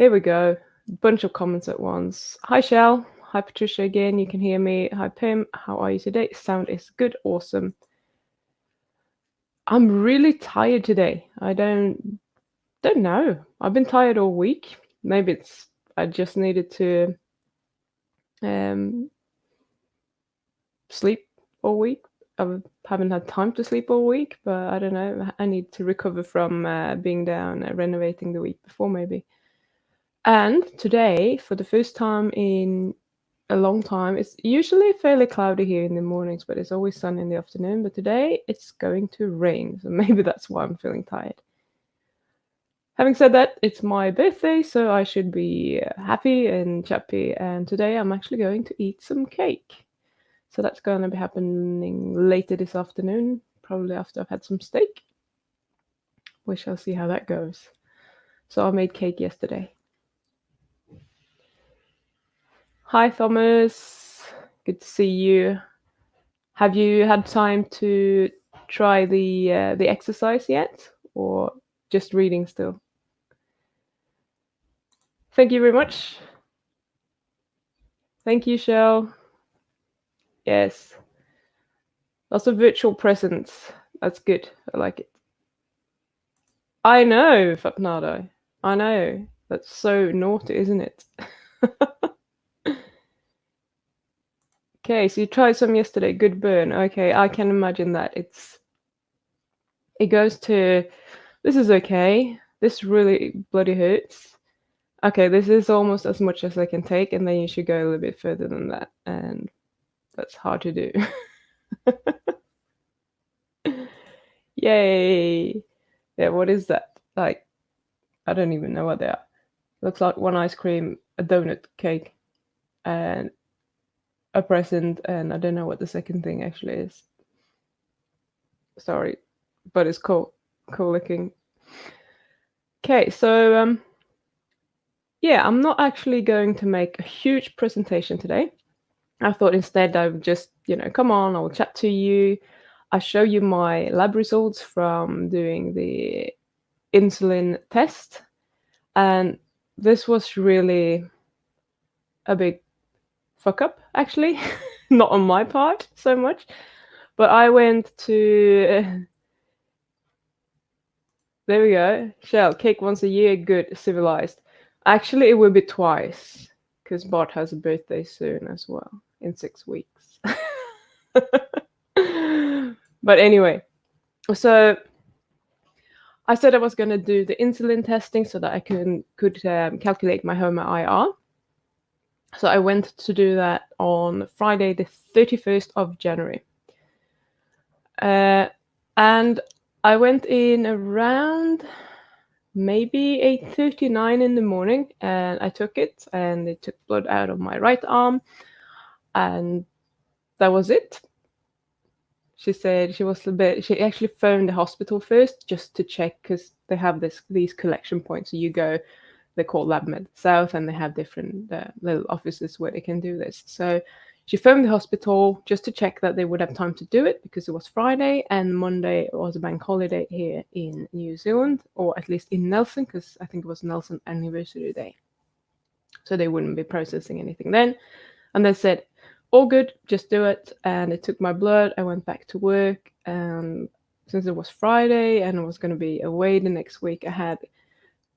Here we go. Bunch of comments at once. Hi, Shell. Hi, Patricia again. You can hear me. Hi, Pim. How are you today? Sound is good. Awesome. I'm really tired today. I don't know. I've been tired all week. Maybe I just needed to sleep all week. I haven't had time to sleep all week, but I don't know. I need to recover from being down renovating the week before, maybe. And today, for the first time in a long time, it's usually fairly cloudy here in the mornings, but it's always sunny in the afternoon. But today it's going to rain, so maybe that's why I'm feeling tired. Having said that, it's my birthday, so I should be happy and chappy. And today I'm actually going to eat some cake. So that's going to be happening later this afternoon, probably after I've had some steak. We shall see how that goes. So I made cake yesterday. Hi, Thomas. Good to see you. Have you had time to try the exercise yet, or just reading still? Thank you very much. Thank you, Shell. Yes. Lots of virtual presents. That's good. I like it. I know, Fatnado. I know. That's so naughty, isn't it? Okay, so you tried some yesterday. Good burn. Okay, I can imagine that. It goes to, this is okay. This really bloody hurts. Okay, this is almost as much as I can take, and then you should go a little bit further than that, and that's hard to do. Yay! Yeah, what is that? Like, I don't even know what they are. Looks like one ice cream, a donut cake, and a present, and I don't know what the second thing actually is. Sorry, but it's cool looking. Okay, so yeah, I'm not actually going to make a huge presentation today. I thought instead I would just, come on, I'll chat to you. I'll show you my lab results from doing the insulin test. And this was really a big fuck up, actually. Not on my part so much. But I went to... There we go. Shell, cake once a year, good, civilized. Actually, it will be twice, because Bart has a birthday soon as well, in 6 weeks. But anyway, so I said I was going to do the insulin testing so that I could calculate my HOMA-IR. So I went to do that on Friday, the 31st of January. And I went in around maybe 8:39 in the morning, and I took it, and they took blood out of my right arm, and that was it. She said she actually phoned the hospital first just to check, because they have these collection points. So you go, they're called LabMed South, and they have different little offices where they can do this. So she phoned the hospital just to check that they would have time to do it, because it was Friday and Monday was a bank holiday here in New Zealand, or at least in Nelson, because I think it was Nelson anniversary day. So they wouldn't be processing anything then. And they said, all good, just do it. And they took my blood. I went back to work. And since it was Friday and I was going to be away the next week, I had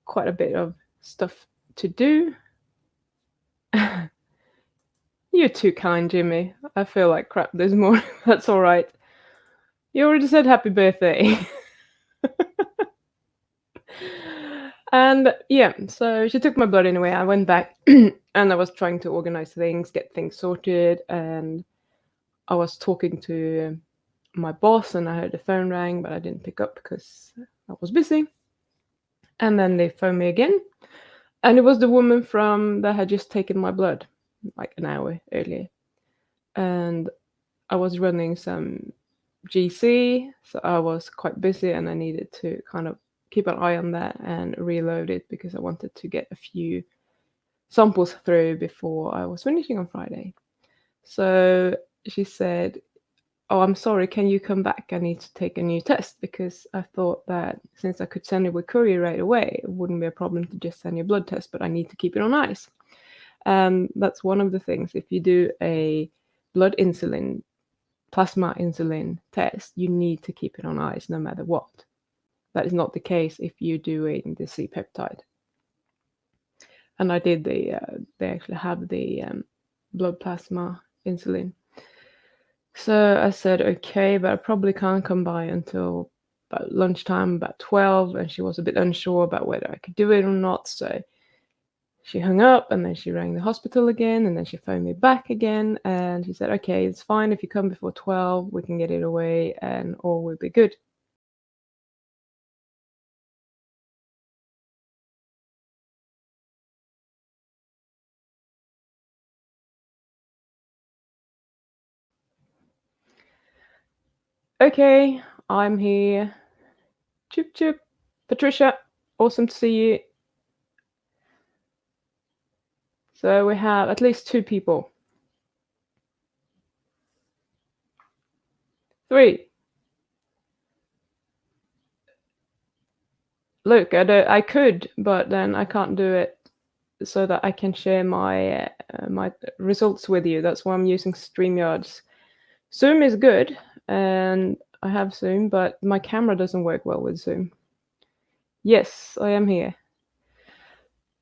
quite a bit of stuff to do. You're too kind, Jimmy. I feel like crap this morning. That's all right. You already said happy birthday. And yeah, so she took my blood anyway. I went back and I was trying to organize things, get things sorted, and I was talking to my boss, and I heard the phone rang, but I didn't pick up because I was busy. And then they phoned me again, and it was the woman that had just taken my blood like an hour earlier. And I was running some GC, so I was quite busy, and I needed to kind of keep an eye on that and reload it, because I wanted to get a few samples through before I was finishing on Friday. So she said, oh, I'm sorry, can you come back? I need to take a new test, because I thought that since I could send it with courier right away, it wouldn't be a problem to just send you a blood test, but I need to keep it on ice. That's one of the things. If you do a blood insulin, plasma insulin test, you need to keep it on ice no matter what. That is not the case if you're doing the C-peptide. And I did they actually have the blood plasma insulin. So I said, okay, but I probably can't come by until about lunchtime, about 12, and she was a bit unsure about whether I could do it or not. So she hung up, and then she rang the hospital again, and then she phoned me back again, and she said, okay, it's fine if you come before 12, we can get it away, and all will be good. Okay, I'm here. Choop choop. Patricia, awesome to see you. So we have at least 2 people. 3. Look, I could, but then I can't do it so that I can share my my results with you. That's why I'm using StreamYards. Zoom is good, and I have Zoom, but my camera doesn't work well with Zoom. Yes, I am here.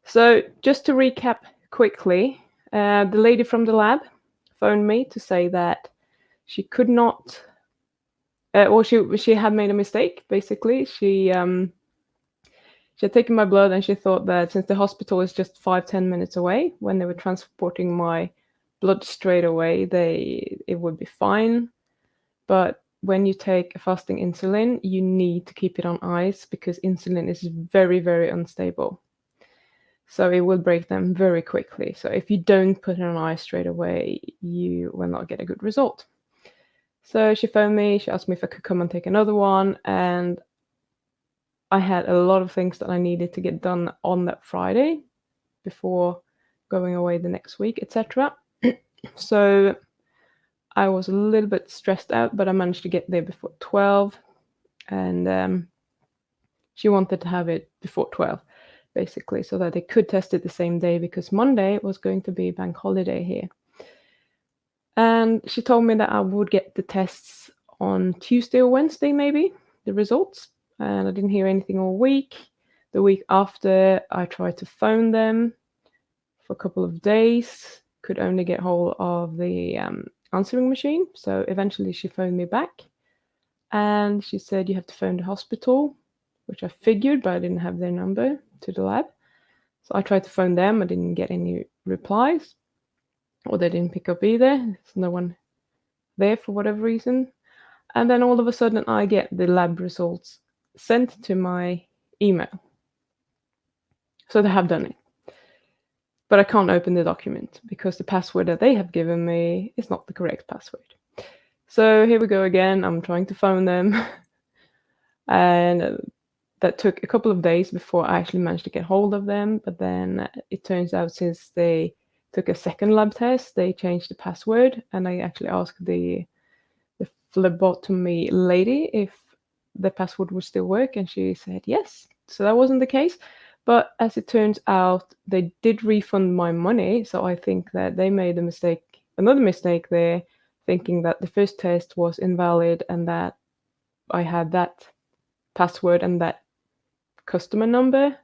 So just to recap quickly, the lady from the lab phoned me to say that she could not, or she had made a mistake. Basically, she had taken my blood, and she thought that since the hospital is just 5-10 minutes away, when they were transporting my blood straight away, it would be fine. But when you take a fasting insulin, you need to keep it on ice, because insulin is very, very unstable. So it will break them very quickly. So if you don't put it on ice straight away, you will not get a good result. So she phoned me, she asked me if I could come and take another one, and I had a lot of things that I needed to get done on that Friday before going away the next week, etc. So I was a little bit stressed out, but I managed to get there before 12, and she wanted to have it before 12, basically, so that they could test it the same day, because Monday was going to be bank holiday here. And she told me that I would get the tests on Tuesday or Wednesday, maybe, the results. And I didn't hear anything all week. The week after, I tried to phone them for a couple of days, could only get hold of the answering machine. So eventually she phoned me back, and she said, you have to phone the hospital, which I figured, but I didn't have their number to the lab. So I tried to phone them. I didn't get any replies, or they didn't pick up either. There's no one there for whatever reason. And then all of a sudden I get the lab results sent to my email. So they have done it. But I can't open the document because the password that they have given me is not the correct password. So here we go again. I'm trying to phone them. And that took a couple of days before I actually managed to get hold of them. But then it turns out, since they took a second lab test, they changed the password. And I actually asked the phlebotomy lady if the password would still work, and she said yes. So that wasn't the case. But as it turns out, they did refund my money. So I think that they made a mistake, another mistake there, thinking that the first test was invalid and that I had that password and that customer number,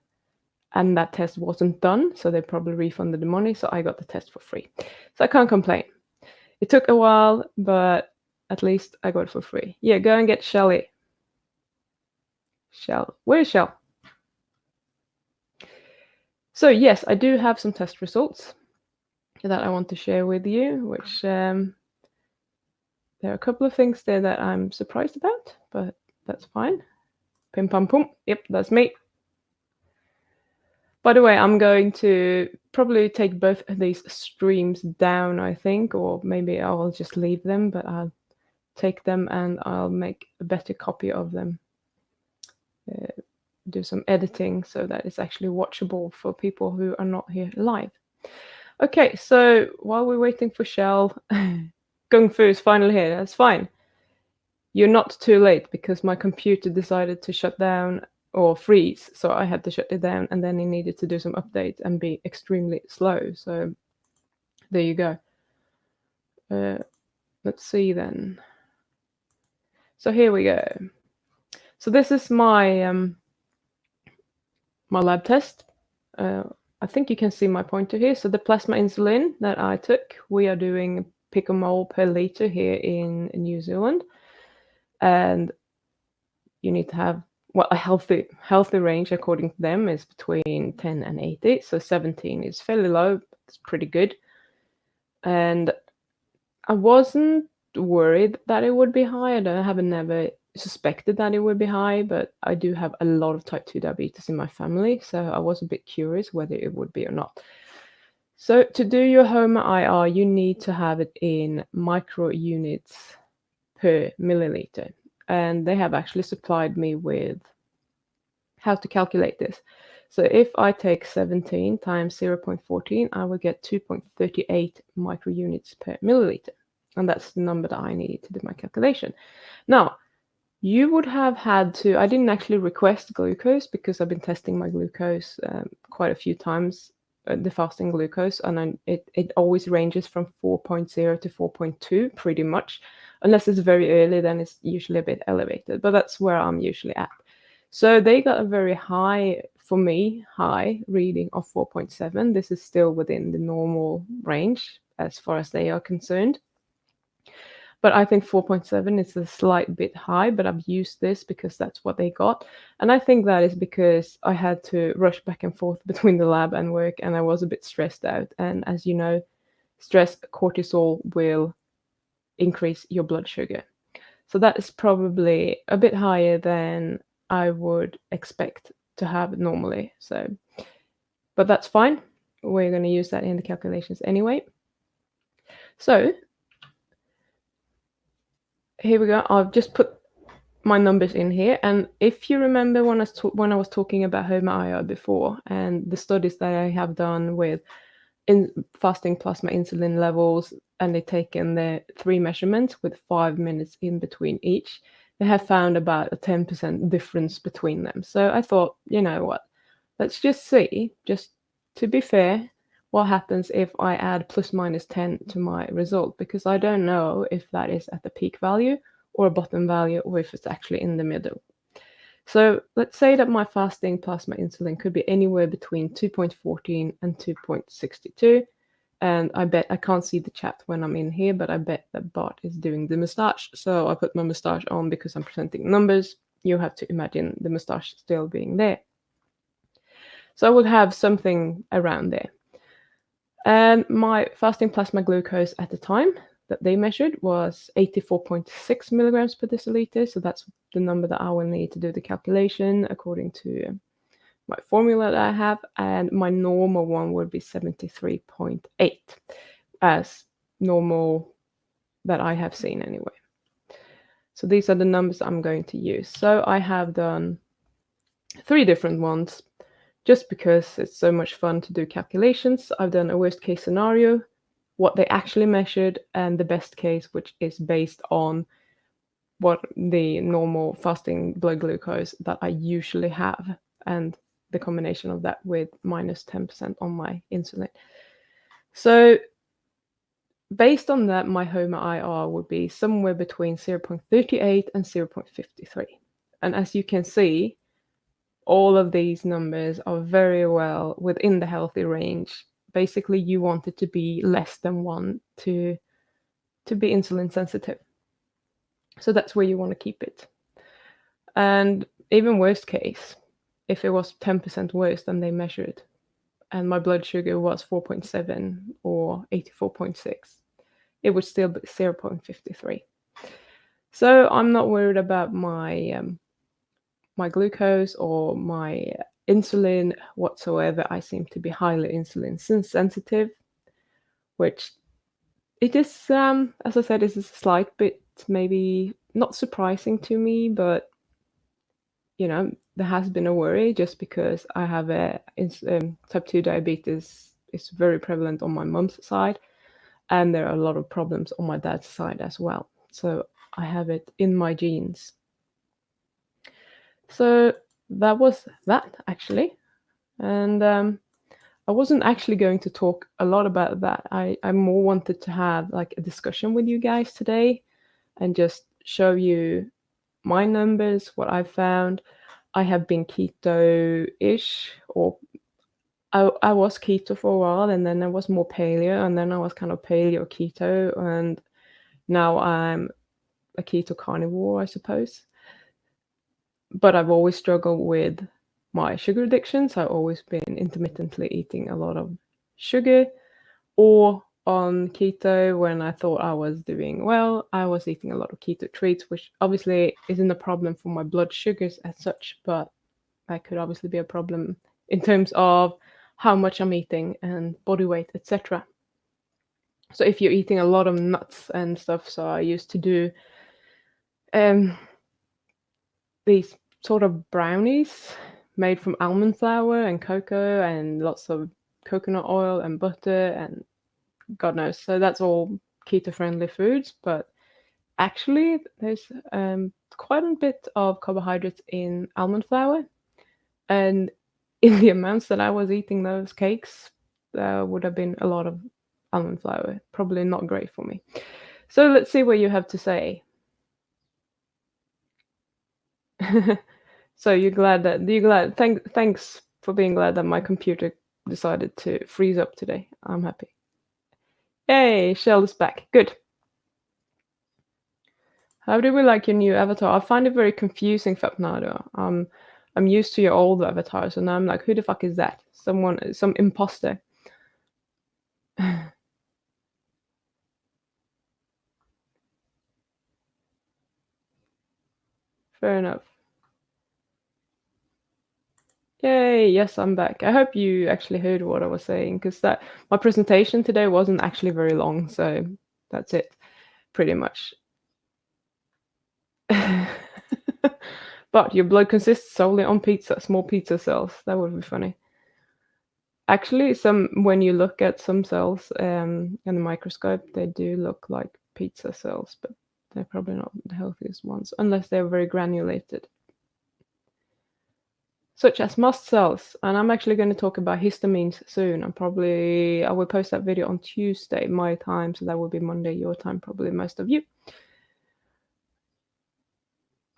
and that test wasn't done. So they probably refunded the money. So I got the test for free. So I can't complain. It took a while, but at least I got it for free. Yeah, go and get Shelly. Where is Shell? So yes, I do have some test results that I want to share with you, which there are a couple of things there that I'm surprised about, but that's fine. Pim pam pum. Yep, that's me. By the way, I'm going to probably take both of these streams down, I think, or maybe I'll just leave them, but I'll take them and I'll make a better copy of them. Do some editing so that it's actually watchable for people who are not here live. Okay, so while we're waiting for Shell, Kung Fu is finally here. That's fine. you're not too late because my computer decided to shut down or freeze. So I had to shut it down, and then it needed to do some updates and be extremely slow. So there you go. Let's see then. So here we go. So this is my my lab test. I think you can see my pointer here. So the plasma insulin that I took, we are doing picomole per liter here in New Zealand, and you need to have, well, a healthy range according to them is between 10 and 80. So 17 is fairly low. It's pretty good. And I wasn't worried that it would be high. I haven't never suspected that it would be high, but I do have a lot of type 2 diabetes in my family, so I was a bit curious whether it would be or not. So to do your HOMA-IR, you need to have it in micro units per milliliter, and they have actually supplied me with how to calculate this. So if I take 17 times 0.14, I will get 2.38 microunits per milliliter. And that's the number that I need to do my calculation. Now, you would have had to, I didn't actually request glucose because I've been testing my glucose quite a few times, the fasting glucose, and it always ranges from 4.0 to 4.2 pretty much. Unless it's very early, then it's usually a bit elevated, but that's where I'm usually at. So they got a very high, for me, high reading of 4.7. This is still within the normal range as far as they are concerned. But I think 4.7 is a slight bit high, but I've used this because that's what they got. And I think that is because I had to rush back and forth between the lab and work, and I was a bit stressed out. And as you know, stress cortisol will increase your blood sugar. So that is probably a bit higher than I would expect to have normally. So, but that's fine. We're going to use that in the calculations anyway. So here we go. I've just put my numbers in here. And if you remember when I was talking about HOMA-IR before, and the studies that I have done with fasting plasma insulin levels, and they've taken the 3 measurements with 5 minutes in between each, they have found about a 10% difference between them. So I thought, you know what, let's just see, just to be fair, what happens if I add plus minus 10 to my result, because I don't know if that is at the peak value or a bottom value, or if it's actually in the middle. So let's say that my fasting plasma insulin could be anywhere between 2.14 and 2.62. And I bet, I can't see the chat when I'm in here, but I bet that Bart is doing the moustache. So I put my moustache on because I'm presenting numbers. You have to imagine the moustache still being there. So I would have something around there. And my fasting plasma glucose at the time that they measured was 84.6 milligrams per deciliter. So that's the number that I will need to do the calculation according to my formula that I have. And my normal one would be 73.8 as normal that I have seen anyway. So these are the numbers I'm going to use. So I have done 3 different ones just because it's so much fun to do calculations. I've done a worst case scenario, what they actually measured, and the best case, which is based on what the normal fasting blood glucose that I usually have, and the combination of that with minus 10% on my insulin. So based on that, my HOMA-IR would be somewhere between 0.38 and 0.53. And as you can see, all of these numbers are very well within the healthy range. Basically, you want it to be less than 1 to be insulin sensitive. So that's where you want to keep it. And even worst case, if it was 10% worse than they measured, and my blood sugar was 4.7 or 84.6, it would still be 0.53. So I'm not worried about my my glucose or my insulin whatsoever. I seem to be highly insulin sensitive, which it is, as I said, is a slight bit maybe not surprising to me, but you know, there has been a worry just because I have a type 2 diabetes is very prevalent on my mom's side, and there are a lot of problems on my dad's side as well. So I have it in my genes. So that was that, actually. And I wasn't actually going to talk a lot about that. I more wanted to have like a discussion with you guys today and just show you my numbers, what I found. I have been keto-ish, or I was keto for a while, and then I was more paleo, and then I was kind of paleo keto, and now I'm a keto carnivore, I suppose. But I've always struggled with my sugar addiction, so I've always been intermittently eating a lot of sugar, or on keto when I thought I was doing well, I was eating a lot of keto treats, which obviously isn't a problem for my blood sugars as such, but that could obviously be a problem in terms of how much I'm eating and body weight, etc. So if you're eating a lot of nuts and stuff, so I used to do these sort of brownies made from almond flour and cocoa and lots of coconut oil and butter and God knows. So that's all keto-friendly foods, but actually there's quite a bit of carbohydrates in almond flour, and in the amounts that I was eating those cakes, there would have been a lot of almond flour. Probably not great for me. So let's see what you have to say. So thanks for being glad that my computer decided to freeze up today. I'm happy. Yay, Shell is back. Good. How do we like your new avatar? I find it very confusing, Fapnado. I'm used to your old avatar, so now I'm like, who the fuck is that? Some imposter. Fair enough. Yay, yes, I'm back. I hope you actually heard what I was saying, because that my presentation today wasn't actually very long, so that's it, pretty much. But your blood consists solely on small pizza cells. That would be funny. Actually, when you look at some cells in the microscope, they do look like pizza cells, but they're probably not the healthiest ones, unless they're very granulated. Such as mast cells, and I'm actually going to talk about histamines soon. I will post that video on Tuesday, my time, so that will be Monday, your time, probably most of you.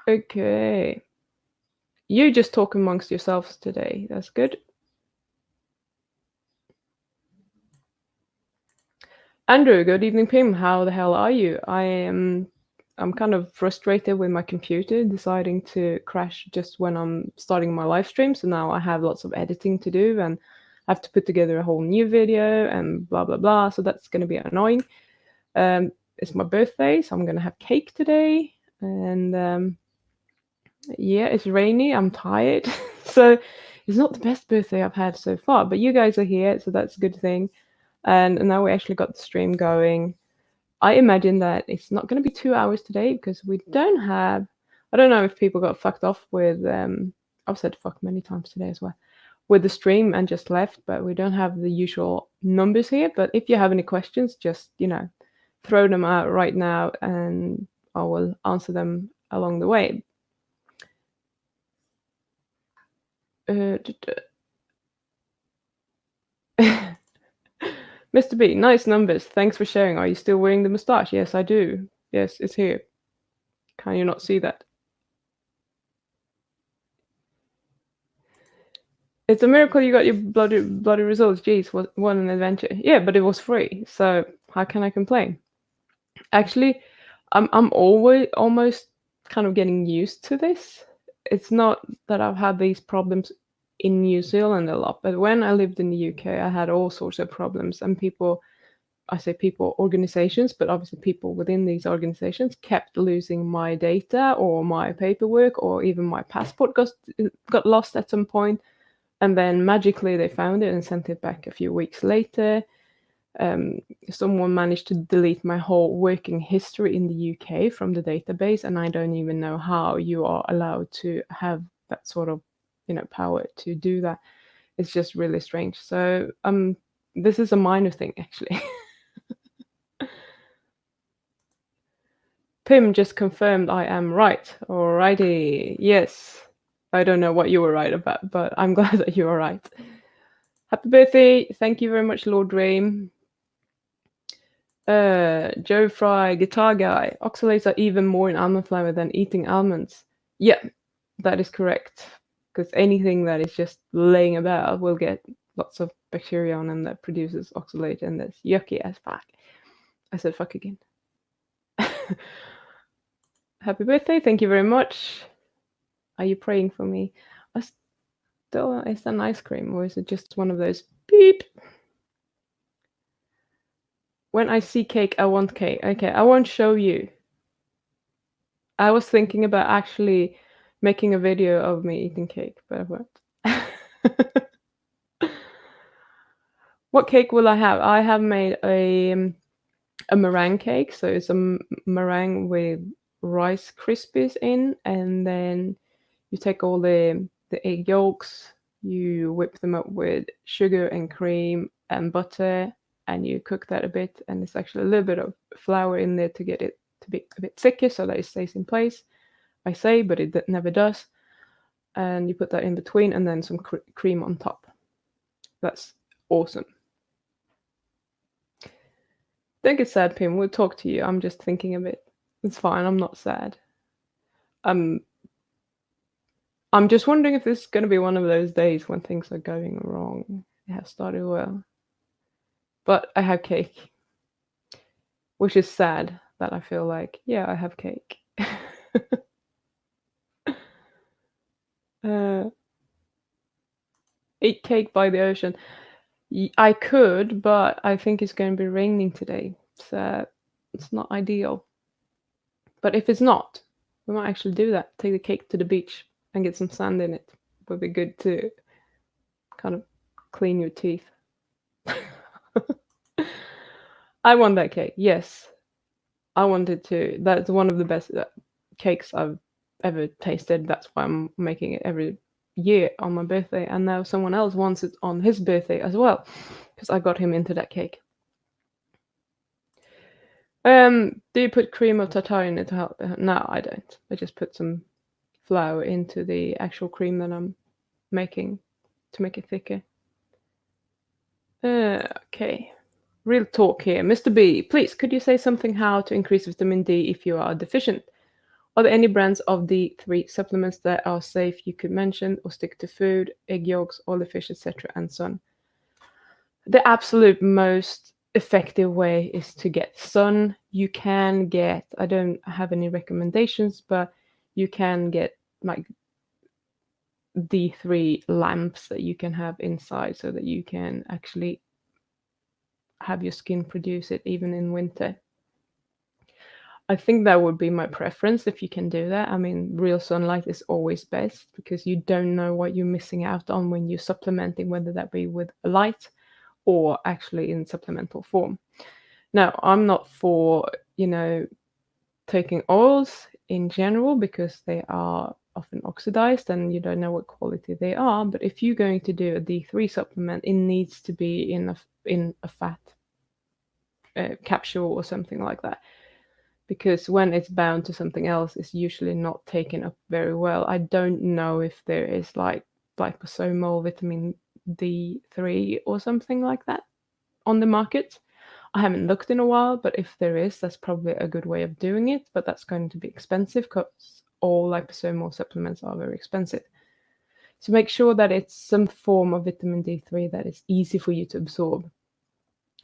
Okay. You just talk amongst yourselves today. That's good. Andrew, good evening, Pim. How the hell are you? I'm kind of frustrated with my computer deciding to crash just when I'm starting my live stream. So now I have lots of editing to do and I have to put together a whole new video and blah blah blah. So that's going to be annoying. It's my birthday, so I'm going to have cake today, and yeah, it's rainy. I'm tired, so it's not the best birthday I've had so far. But you guys are here, so that's a good thing. And now we actually got the stream going. I imagine that it's not going to be 2 hours today because we don't have. I don't know if people got fucked off with. I've said fuck many times today as well with the stream and just left, but we don't have the usual numbers here. But if you have any questions, just throw them out right now, and I will answer them along the way. Mr. B, nice numbers. Thanks for sharing. Are you still wearing the moustache? Yes, I do. Yes, it's here. Can you not see that? It's a miracle you got your bloody results. Jeez, what an adventure. Yeah, but it was free, so how can I complain? Actually, I'm always almost kind of getting used to this. It's not that I've had these problems in New Zealand a lot, but when I lived in the UK, I had all sorts of problems, and I say people, organizations, but obviously people within these organizations kept losing my data or my paperwork or even my passport got lost at some point, and then magically they found it and sent it back a few weeks later. Someone managed to delete my whole working history in the UK from the database, and I don't even know how you are allowed to have that sort of power to do that. It's just really strange. So this is a minor thing, actually. Pim just confirmed I am right. Alrighty. Yes. I don't know what you were right about, but I'm glad that you were right. Happy birthday. Thank you very much, Lord Dream. Joe Fry, guitar guy. Oxalates are even more in almond flour than eating almonds. Yeah, that is correct. Because anything that is just laying about will get lots of bacteria on them that produces oxalate, and that's yucky as fuck. I said fuck again. Happy birthday. Thank you very much. Are you praying for me? I still, is that an ice cream or is it just one of those beep? When I see cake, I want cake. Okay, I won't show you. I was thinking about actually making a video of me eating cake, but I won't. What cake will I have? I have made a meringue cake, so it's a meringue with Rice Krispies in, and then you take all the egg yolks, you whip them up with sugar and cream and butter, and you cook that a bit, and it's actually a little bit of flour in there to get it to be a bit thicker so that it stays in place. I say, but it never does. And you put that in between, and then some cream on top. That's awesome. Don't get sad, Pim. We'll talk to you. I'm just thinking of it. It's fine. I'm not sad. I'm just wondering if this is going to be one of those days when things are going wrong. It has started well. But I have cake. Which is sad that I feel like, yeah, I have cake. Eat cake by the ocean. I could, but I think it's going to be raining today. So it's not ideal. But if it's not, we might actually do that. Take the cake to the beach and get some sand in it. It would be good to kind of clean your teeth. I want that cake. Yes, I want it too. That's one of the best cakes I've ever tasted. That's why I'm making it every year on my birthday. And now someone else wants it on his birthday as well, because I got him into that cake. Do you put cream or tartar in it to help? No, I don't. I just put some flour into the actual cream that I'm making to make it thicker. Okay. Real talk here. Mr. B, please, could you say something how to increase vitamin D if you are deficient? Are there any brands of D3 supplements that are safe you could mention, or stick to food, egg yolks, oily fish, etc., and so on? The absolute most effective way is to get sun. You can get, I don't have any recommendations, but you can get like D3 lamps that you can have inside so that you can actually have your skin produce it even in winter. I think that would be my preference if you can do that. I mean, real sunlight is always best because you don't know what you're missing out on when you're supplementing, whether that be with light or actually in supplemental form. Now, I'm not for, taking oils in general because they are often oxidized and you don't know what quality they are. But if you're going to do a D3 supplement, it needs to be in a fat capsule or something like that. Because when it's bound to something else, it's usually not taken up very well. I don't know if there is like liposomal vitamin D3 or something like that on the market. I haven't looked in a while, but if there is, that's probably a good way of doing it. But that's going to be expensive because all liposomal supplements are very expensive. So make sure that it's some form of vitamin D3 that is easy for you to absorb.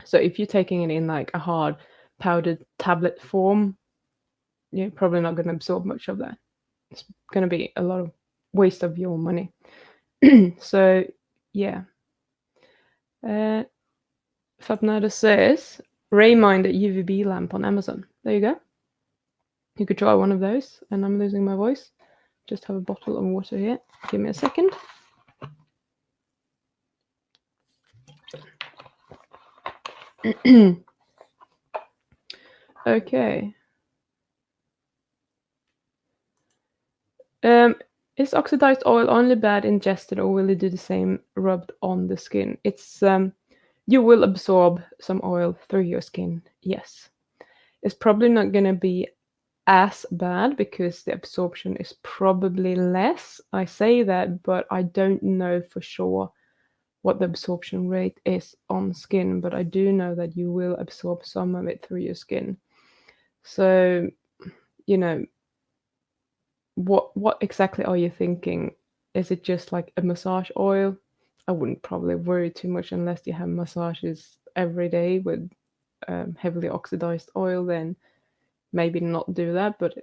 So if you're taking it in like a hard powdered tablet form, you're probably not going to absorb much of that. It's going to be a lot of waste of your money. So, yeah. Fabnada says, Rayminder UVB lamp on Amazon. There you go. You could try one of those, and I'm losing my voice. Just have a bottle of water here. Give me a second. Okay. Is oxidized oil only bad ingested, or will it do the same rubbed on the skin? It's you will absorb some oil through your skin. Yes, it's probably not going to be as bad because the absorption is probably less. I say that, but I don't know for sure what the absorption rate is on skin, but I do know that you will absorb some of it through your skin. So, you know, what exactly are you thinking? Is it just like a massage oil? I wouldn't probably worry too much unless you have massages every day with heavily oxidized oil, then maybe not do that. But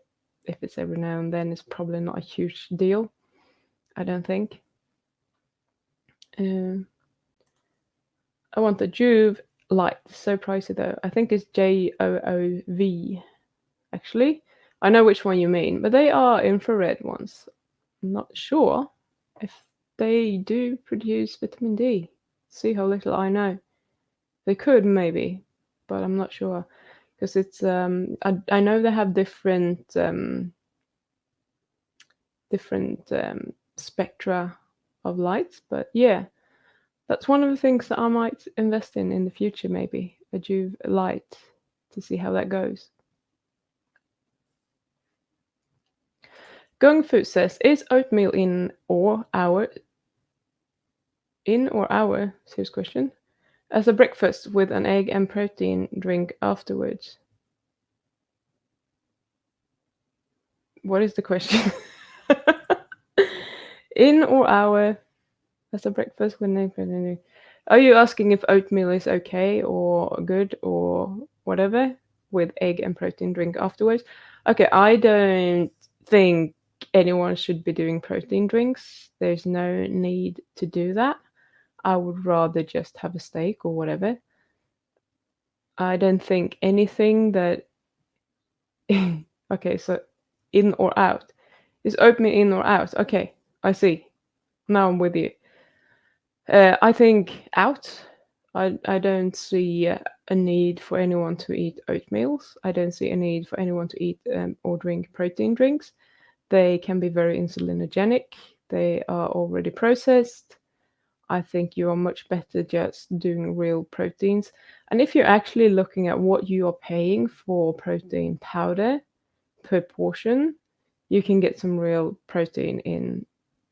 if it's every now and then, it's probably not a huge deal, I don't think. Um, I want the Juve light. So pricey though. I think it's JOOV actually. I know which one you mean, but they are infrared ones. I'm not sure if they do produce vitamin D. See how little I know. They could maybe, but I'm not sure because it's I know they have different spectra of lights, but yeah, that's one of the things that I might invest in the future, maybe a Juve light to see how that goes. Going Food says, is oatmeal in or our serious question, as a breakfast with an egg and protein drink afterwards? What is the question? In or our as a breakfast with an egg protein drink? Are you asking if oatmeal is okay or good or whatever with egg and protein drink afterwards? Okay, I don't think anyone should be doing protein drinks. There's no need to do that. I would rather just have a steak or whatever. I don't think anything that okay, so in or out. Is oatmeal in or out? Okay, I see. Now I'm with you. I think out. I don't see a need for anyone to eat oatmeals. I don't see a need for anyone to eat or drink protein drinks. They can be very insulinogenic. They are already processed. I think you are much better just doing real proteins. And if you're actually looking at what you are paying for protein powder per portion, you can get some real protein in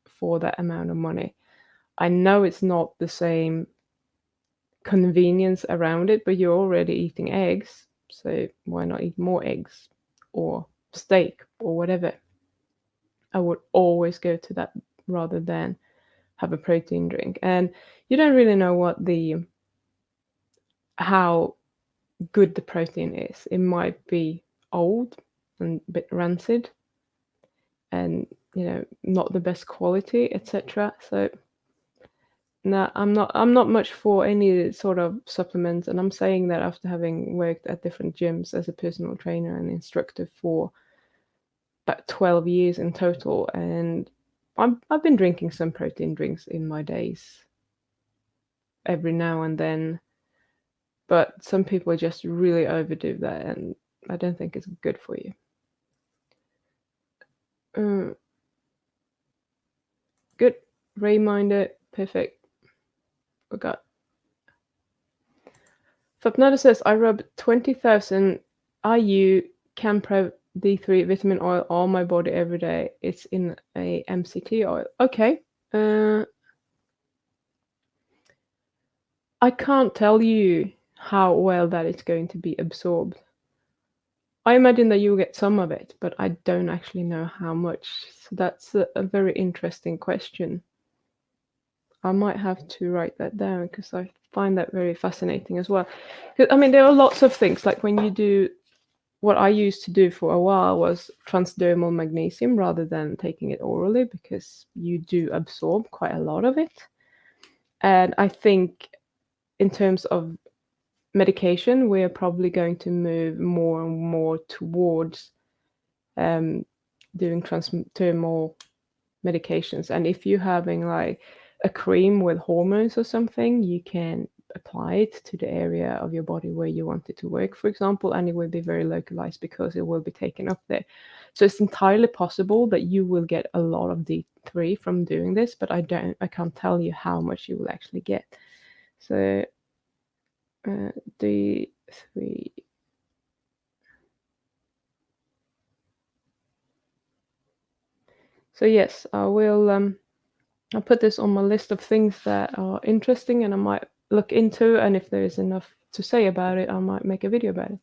for that amount of money. I know it's not the same convenience around it, but you're already eating eggs, so why not eat more eggs or steak or whatever? I would always go to that rather than have a protein drink. And you don't really know what the how good the protein is. It might be old and a bit rancid and not the best quality, etc. So no, I'm not much for any sort of supplements, and I'm saying that after having worked at different gyms as a personal trainer and instructor for about 12 years in total, and I've been drinking some protein drinks in my days every now and then, but some people just really overdo that, and I don't think it's good for you. Good reminder, perfect. We got Fapnada says, I rub 20,000 IU Camprov D3 vitamin oil on my body every day. It's in a MCT oil. Okay. I can't tell you how well that is going to be absorbed. I imagine that you'll get some of it, but I don't actually know how much. So that's a very interesting question. I might have to write that down because I find that very fascinating as well. I mean, there are lots of things, like when you do what I used to do for a while was transdermal magnesium rather than taking it orally, because you do absorb quite a lot of it. And I think in terms of medication, we are probably going to move more and more towards doing transdermal medications. And if you're having like a cream with hormones or something, you can apply it to the area of your body where you want it to work, for example, and it will be very localized because it will be taken up there. So it's entirely possible that you will get a lot of D3 from doing this, but I can't tell you how much you will actually get. So D3. So yes, I'll put this on my list of things that are interesting and I might look into, and if there is enough to say about it, I might make a video about it,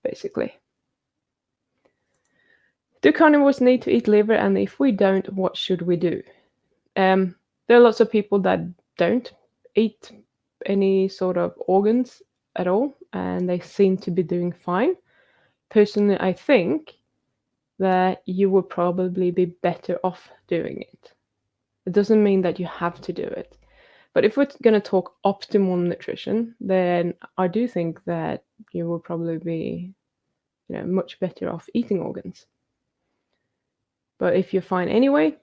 basically. Do carnivores need to eat liver, and if we don't, what should we do? There are lots of people that don't eat any sort of organs at all, and they seem to be doing fine. Personally, I think that you would probably be better off doing it. It doesn't mean that you have to do it. But if we're going to talk optimal nutrition, then I do think that you will probably be, much better off eating organs. But if you're fine anyway,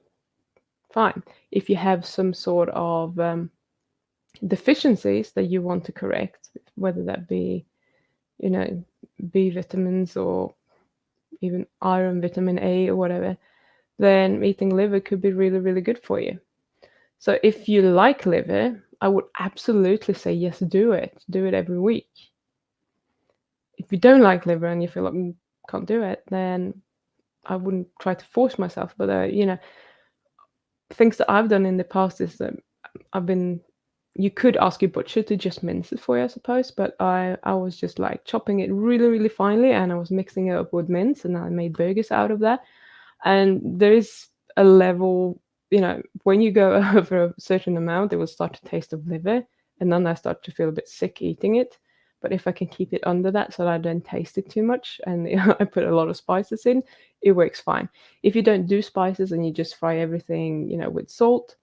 fine. If you have some sort of deficiencies that you want to correct, whether that be, B vitamins or even iron, vitamin A or whatever, then eating liver could be really, really good for you. So if you like liver, I would absolutely say yes, do it. Do it every week. If you don't like liver and you feel like you can't do it, then I wouldn't try to force myself. But things that I've done in the past is that you could ask your butcher to just mince it for you, I suppose, but I was just like chopping it really, really finely, and I was mixing it up with mince, and I made burgers out of that. And there is a level, when you go over a certain amount, it will start to taste of liver, and then I start to feel a bit sick eating it. But if I can keep it under that so that I don't taste it too much, and I put a lot of spices in, it works fine. If you don't do spices and you just fry everything, with salt,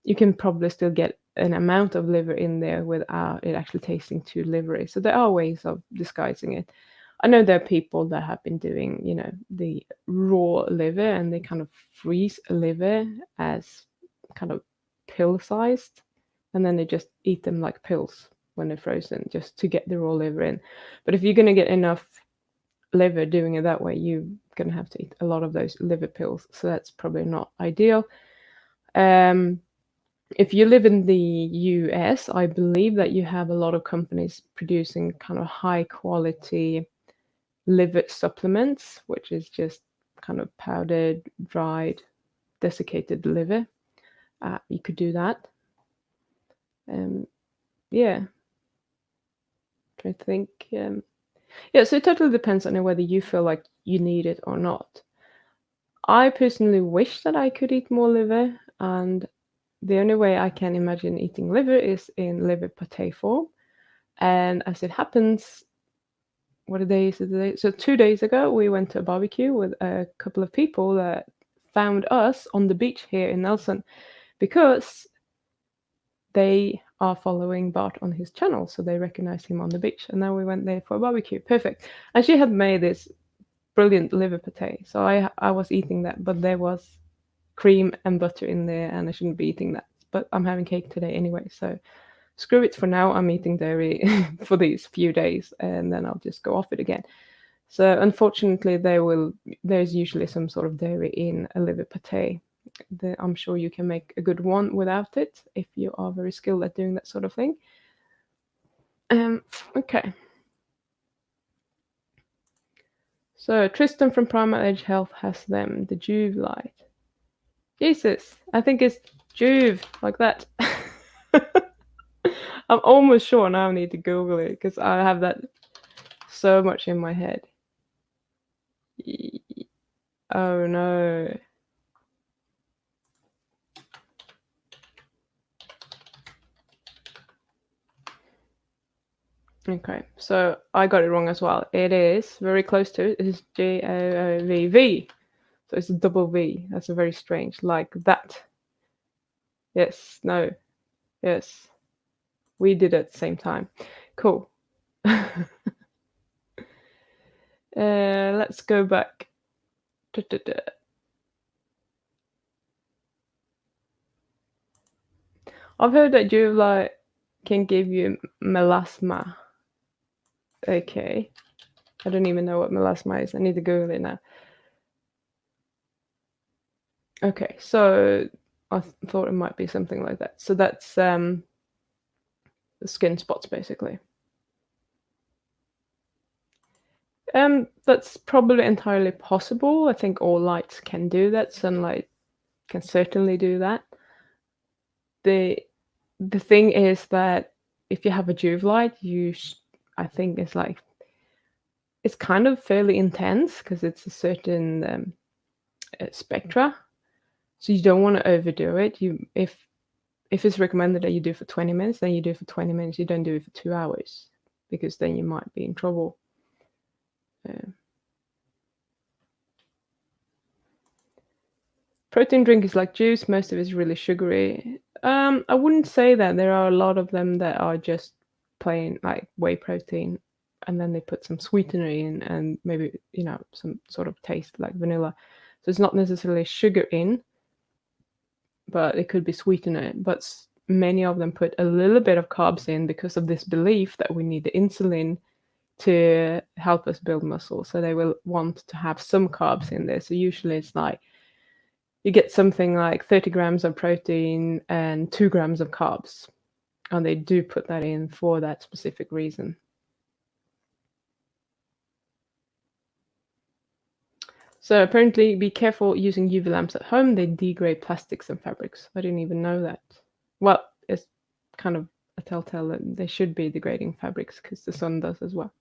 you can probably still get an amount of liver in there without it actually tasting too livery. So there are ways of disguising it. I know there are people that have been doing, the raw liver, and they kind of freeze liver as kind of pill sized, and then they just eat them like pills when they're frozen, just to get the raw liver in. But if you're going to get enough liver doing it that way, you're going to have to eat a lot of those liver pills. So that's probably not ideal. If you live in the US, I believe that you have a lot of companies producing kind of high quality liver supplements, which is just kind of powdered, dried, desiccated liver. You could do that. Yeah. I think, yeah, so it totally depends on whether you feel like you need it or not. I personally wish that I could eat more liver, and the only way I can imagine eating liver is in liver pate form. And as it happens, what day is it today? So 2 days ago, we went to a barbecue with a couple of people that found us on the beach here in Nelson because they are following Bart on his channel, so they recognized him on the beach. And now we went there for a barbecue. Perfect. And she had made this brilliant liver pate. So I was eating that, but there was cream and butter in there, and I shouldn't be eating that. But I'm having cake today anyway, so screw it for now. I'm eating dairy for these few days, and then I'll just go off it again. So unfortunately, there's usually some sort of dairy in a liver pate. I'm sure you can make a good one without it if you are very skilled at doing that sort of thing. Okay. So Tristan from Primal Edge Health has them, the Juve light. Jesus, I think it's Juve, like that. I'm almost sure now I need to Google it because I have that so much in my head. Oh no. Okay, so I got it wrong as well. It is very close to it. It's JOOVV. So it's a double V. That's a very strange, like that. Yes, no, yes. We did it at the same time. Cool. Let's go back. I've heard that Juve can give you melasma. Okay. I don't even know what melasma is. I need to Google it now. Okay, so I thought it might be something like that. So that's the skin spots, basically. That's probably entirely possible. I think all lights can do that. Sunlight can certainly do that. The the thing is that if you have a Juve I think it's kind of fairly intense because it's a certain spectra. So you don't want to overdo it. If it's recommended that you do for 20 minutes, then you do for 20 minutes. You don't do it for 2 hours because then you might be in trouble. Protein drink is like juice. Most of it is really sugary. I wouldn't say that. There are a lot of them that are just plain like whey protein, and then they put some sweetener in and maybe, some sort of taste like vanilla. So it's not necessarily sugar in, but it could be sweetener. But many of them put a little bit of carbs in because of this belief that we need the insulin to help us build muscle. So they will want to have some carbs in there. So usually it's like you get something like 30 grams of protein and 2 grams of carbs. And they do put that in for that specific reason. So apparently, be careful using UV lamps at home. They degrade plastics and fabrics. I didn't even know that. Well, it's kind of a telltale that they should be degrading fabrics because the sun does as well.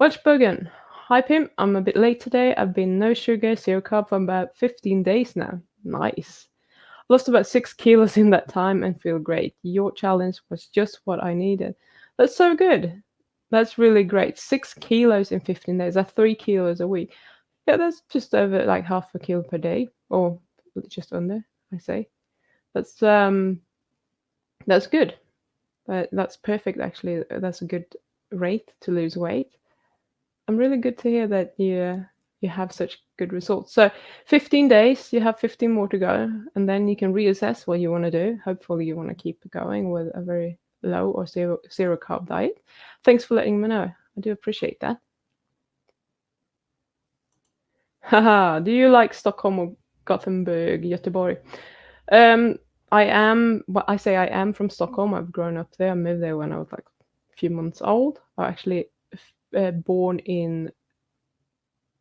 Welchbogen. Hi Pim, I'm a bit late today. I've been no sugar, zero carb for about 15 days now. Nice. Lost about 6 kilos in that time and feel great. Your challenge was just what I needed. That's so good. That's really great. 6 kilos in 15 days. That's 3 kilos a week. Yeah, that's just over like half a kilo per day, or just under, I say. That's good. That's perfect actually. That's a good rate to lose weight. I'm really good to hear that you have such good results. So 15 days, you have 15 more to go, and then you can reassess what you want to do. Hopefully you want to keep going with a very low or zero carb diet. Thanks for letting me know. I do appreciate that. Haha, do you like Stockholm or Gothenburg, Göteborg? I say I am from Stockholm. I've grown up there. I moved there when I was like a few months old. I actually born in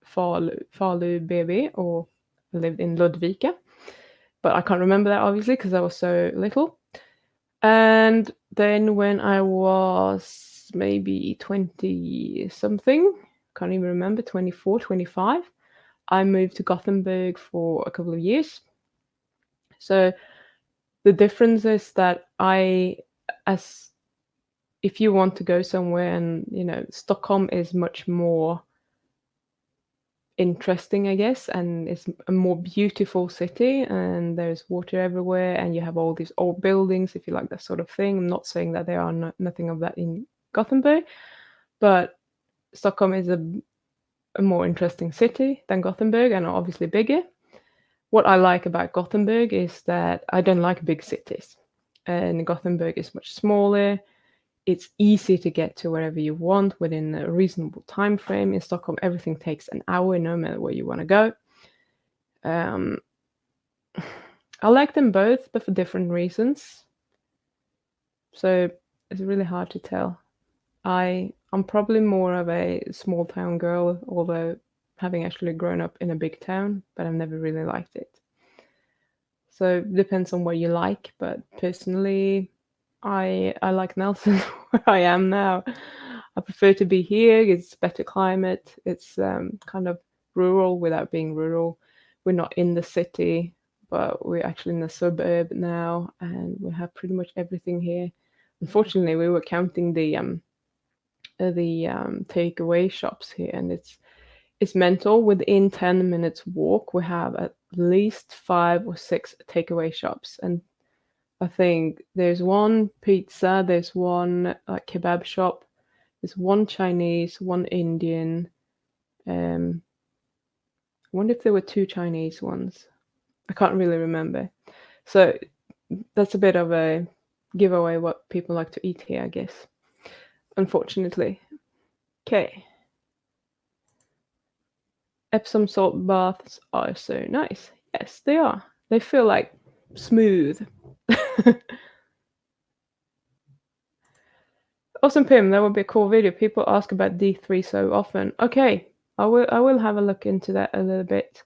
Falu BB, or lived in Ludvika, but I can't remember that obviously because I was so little. And then when I was maybe 20 something, can't even remember, 24, 25, I moved to Gothenburg for a couple of years. So the difference is that if you want to go somewhere, and Stockholm is much more interesting, I guess, and it's a more beautiful city, and there's water everywhere, and you have all these old buildings if you like that sort of thing. I'm not saying that there are nothing of that in Gothenburg, but Stockholm is a more interesting city than Gothenburg, and obviously bigger. What I like about Gothenburg is that I don't like big cities, and Gothenburg is much smaller. It's easy to get to wherever you want within a reasonable time frame. In Stockholm, everything takes an hour, no matter where you want to go. I like them both, but for different reasons. So it's really hard to tell. I'm probably more of a small town girl, although having actually grown up in a big town, but I've never really liked it. So it depends on what you like, but personally, I like Nelson where I am now. I prefer to be here. It's better climate. It's kind of rural without being rural. We're not in the city, but we're actually in the suburb now, and we have pretty much everything here. Unfortunately, we were counting the takeaway shops here, and it's mental. Within 10 minutes walk, we have at least 5 or 6 takeaway shops, and I think there's one pizza, there's one kebab shop, there's one Chinese, one Indian. I wonder if there were 2 Chinese ones. I can't really remember. So that's a bit of a giveaway what people like to eat here, I guess. Unfortunately. Okay. Epsom salt baths are so nice. Yes, they are. They feel like smooth. Awesome, Pim. That would be a cool video. People ask about D3 so often. Okay, I will have a look into that a little bit.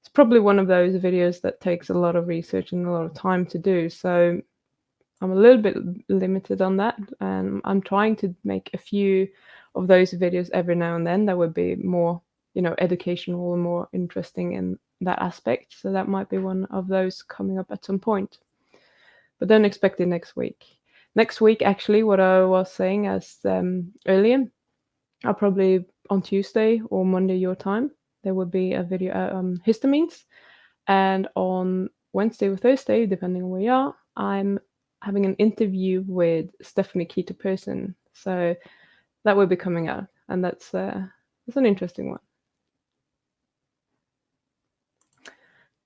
it's probably one of those videos that takes a lot of research and a lot of time to do. So I'm a little bit limited on that, and I'm trying to make a few of those videos every now and then that would be more, educational and more interesting in that aspect. So that might be one of those coming up at some point. But don't expect it next week. Next week, actually, what I was saying as earlier, I'll probably on Tuesday or Monday your time, there will be a video on histamines. And on Wednesday or Thursday, depending on where you are, I'm having an interview with Stephanie Keto Person. So that will be coming out, and that's an interesting one.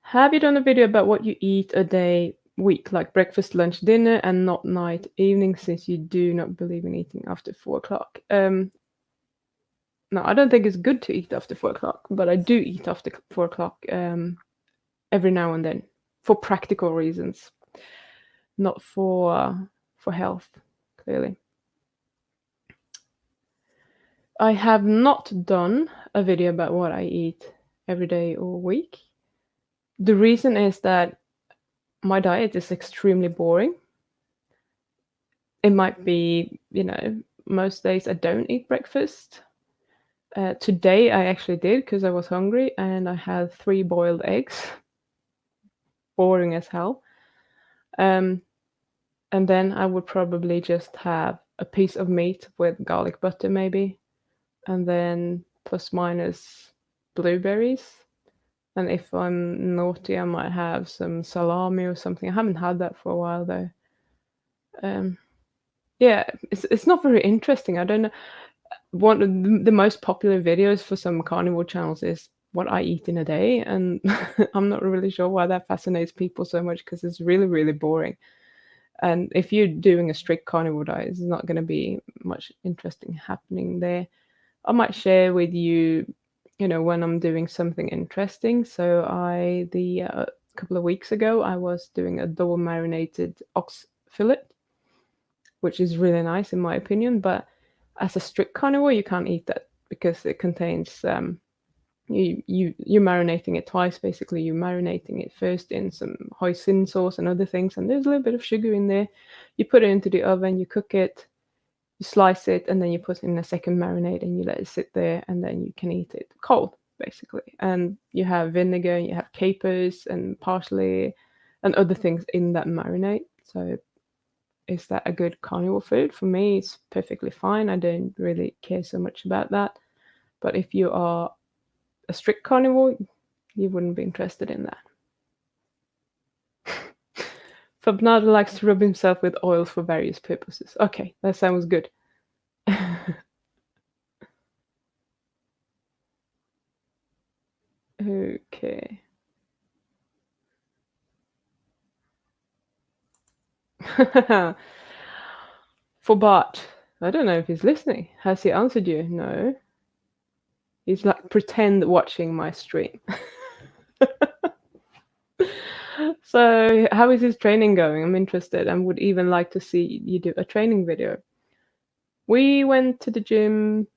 Have you done a video about what you eat a day, week, like breakfast, lunch, dinner, and not night, evening, since you do not believe in eating after 4 o'clock? No, I don't think it's good to eat after 4 o'clock, but I do eat after 4 o'clock every now and then for practical reasons, not for health, clearly. I have not done a video about what I eat every day or week. The reason is that my diet is extremely boring. It might be, most days I don't eat breakfast. Today I actually did because I was hungry and I had 3 boiled eggs. Boring as hell. And then I would probably just have a piece of meat with garlic butter maybe, and then plus minus blueberries. And if I'm naughty, I might have some salami or something. I haven't had that for a while though. Yeah, it's not very interesting. I don't know. One of the most popular videos for some carnivore channels is what I eat in a day, and I'm not really sure why that fascinates people so much because it's really, really boring. And if you're doing a strict carnivore diet, there's not going to be much interesting happening there. I might share with you, when I'm doing something interesting. So a couple of weeks ago, I was doing a double marinated ox fillet, which is really nice in my opinion. But as a strict carnivore, you can't eat that because it contains you're marinating it twice. Basically, you're marinating it first in some hoisin sauce and other things, and there's a little bit of sugar in there. You put it into the oven, you cook it, you slice it, and then you put it in a second marinade and you let it sit there, and then you can eat it cold, basically. And you have vinegar, you have capers and parsley and other things in that marinade. So is that a good carnivore food? For me, it's perfectly fine. I don't really care so much about that. But if you are a strict carnivore, you wouldn't be interested in that. Fabnado likes to rub himself with oils for various purposes. Okay, that sounds good. Okay. For Bart, I don't know if he's listening. Has he answered you? No. He's like pretend watching my stream. So how is his training going? I'm interested and would even like to see you do a training video. We went to the gym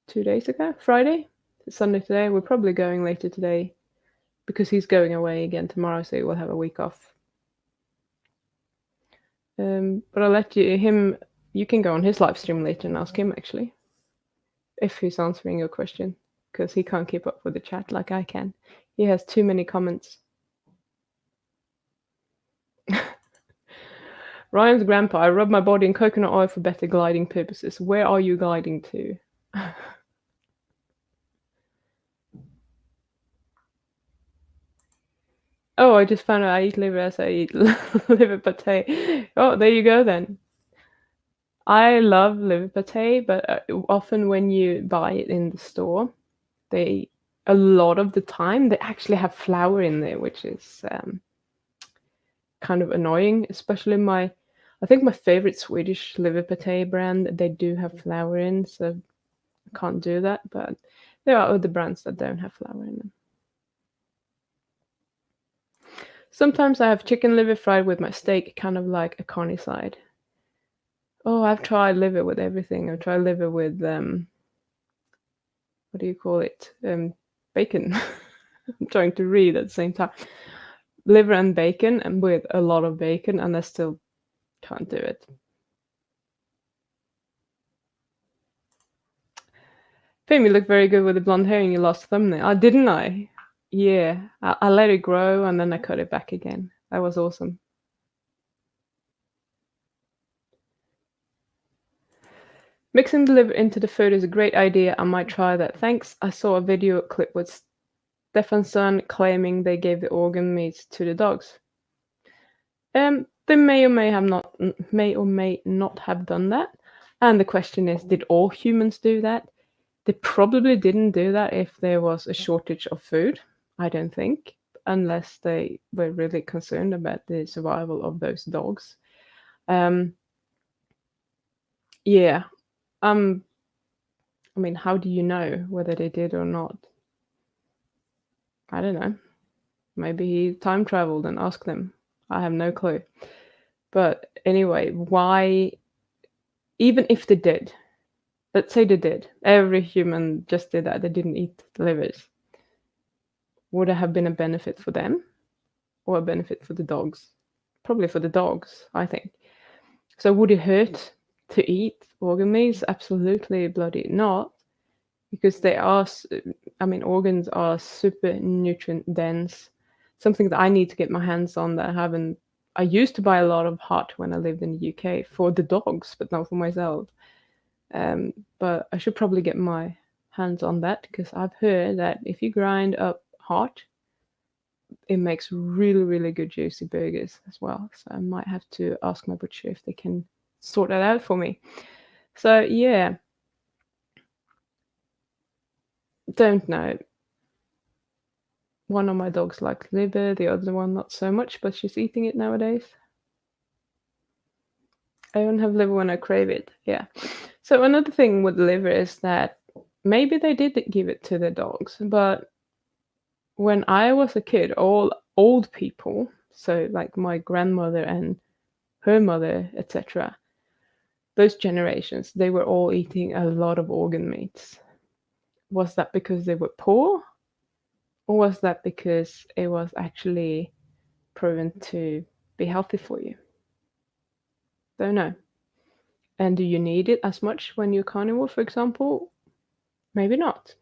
2 days ago, Friday. It's Sunday today. We're probably going later today because he's going away again tomorrow, so we'll have a week off. But I'll let you can go on his live stream later and ask him actually if he's answering your question, because he can't keep up with the chat like I can. He has too many comments. Ryan's grandpa, I rub my body in coconut oil for better gliding purposes. Where are you gliding to? Oh, I just found out I eat liver as I eat liver pate. Oh, there you go then. I love liver pate, but often when you buy it in the store, a lot of the time they actually have flour in there, which is kind of annoying. Especially I think my favorite Swedish liver pate brand, they do have flour in, so I can't do that. But there are other brands that don't have flour in them. Sometimes I have chicken liver fried with my steak, kind of like a carnicide. Oh, I've tried liver with everything. I've tried liver with what do you call it? bacon. I'm trying to read at the same time. Liver and bacon, and with a lot of bacon, and I still can't do it. Fame, you look very good with the blonde hair in your last thumbnail. Oh, didn't I? Yeah, I let it grow and then I cut it back again. That was awesome. Mixing the liver into the food is a great idea. I might try that. Thanks. I saw a video clip with Stefansson claiming they gave the organ meats to the dogs. They may or may not have done that. And the question is, did all humans do that? They probably didn't do that if there was a shortage of food, I don't think, unless they were really concerned about the survival of those dogs. Yeah. I mean, how do you know whether they did or not? I don't know. Maybe he time traveled and asked them. I have no clue. But anyway, why, even if they did, let's say they did, every human just did that, they didn't eat livers, would it have been a benefit for them or a benefit for the dogs? Probably for the dogs, I think. So would it hurt to eat organ meats? Absolutely bloody not, because they are, I mean, organs are super nutrient dense. Something that I need to get my hands on that I haven't. I used to buy a lot of heart when I lived in the UK for the dogs, but not for myself. But I should probably get my hands on that, because I've heard that if you grind up heart, it makes really, really good juicy burgers as well. So I might have to ask my butcher if they can sort that out for me. So yeah, don't know. One of my dogs likes liver, the other one not so much, but she's eating it nowadays. I don't have liver when I crave it. Yeah. So another thing with liver is that maybe they did give it to the dogs, but when I was a kid, all old people, so like my grandmother and her mother, etc., those generations, they were all eating a lot of organ meats. Was that because they were poor? Or was that because it was actually proven to be healthy for you? Don't know. And do you need it as much when you're carnivore, for example? Maybe not.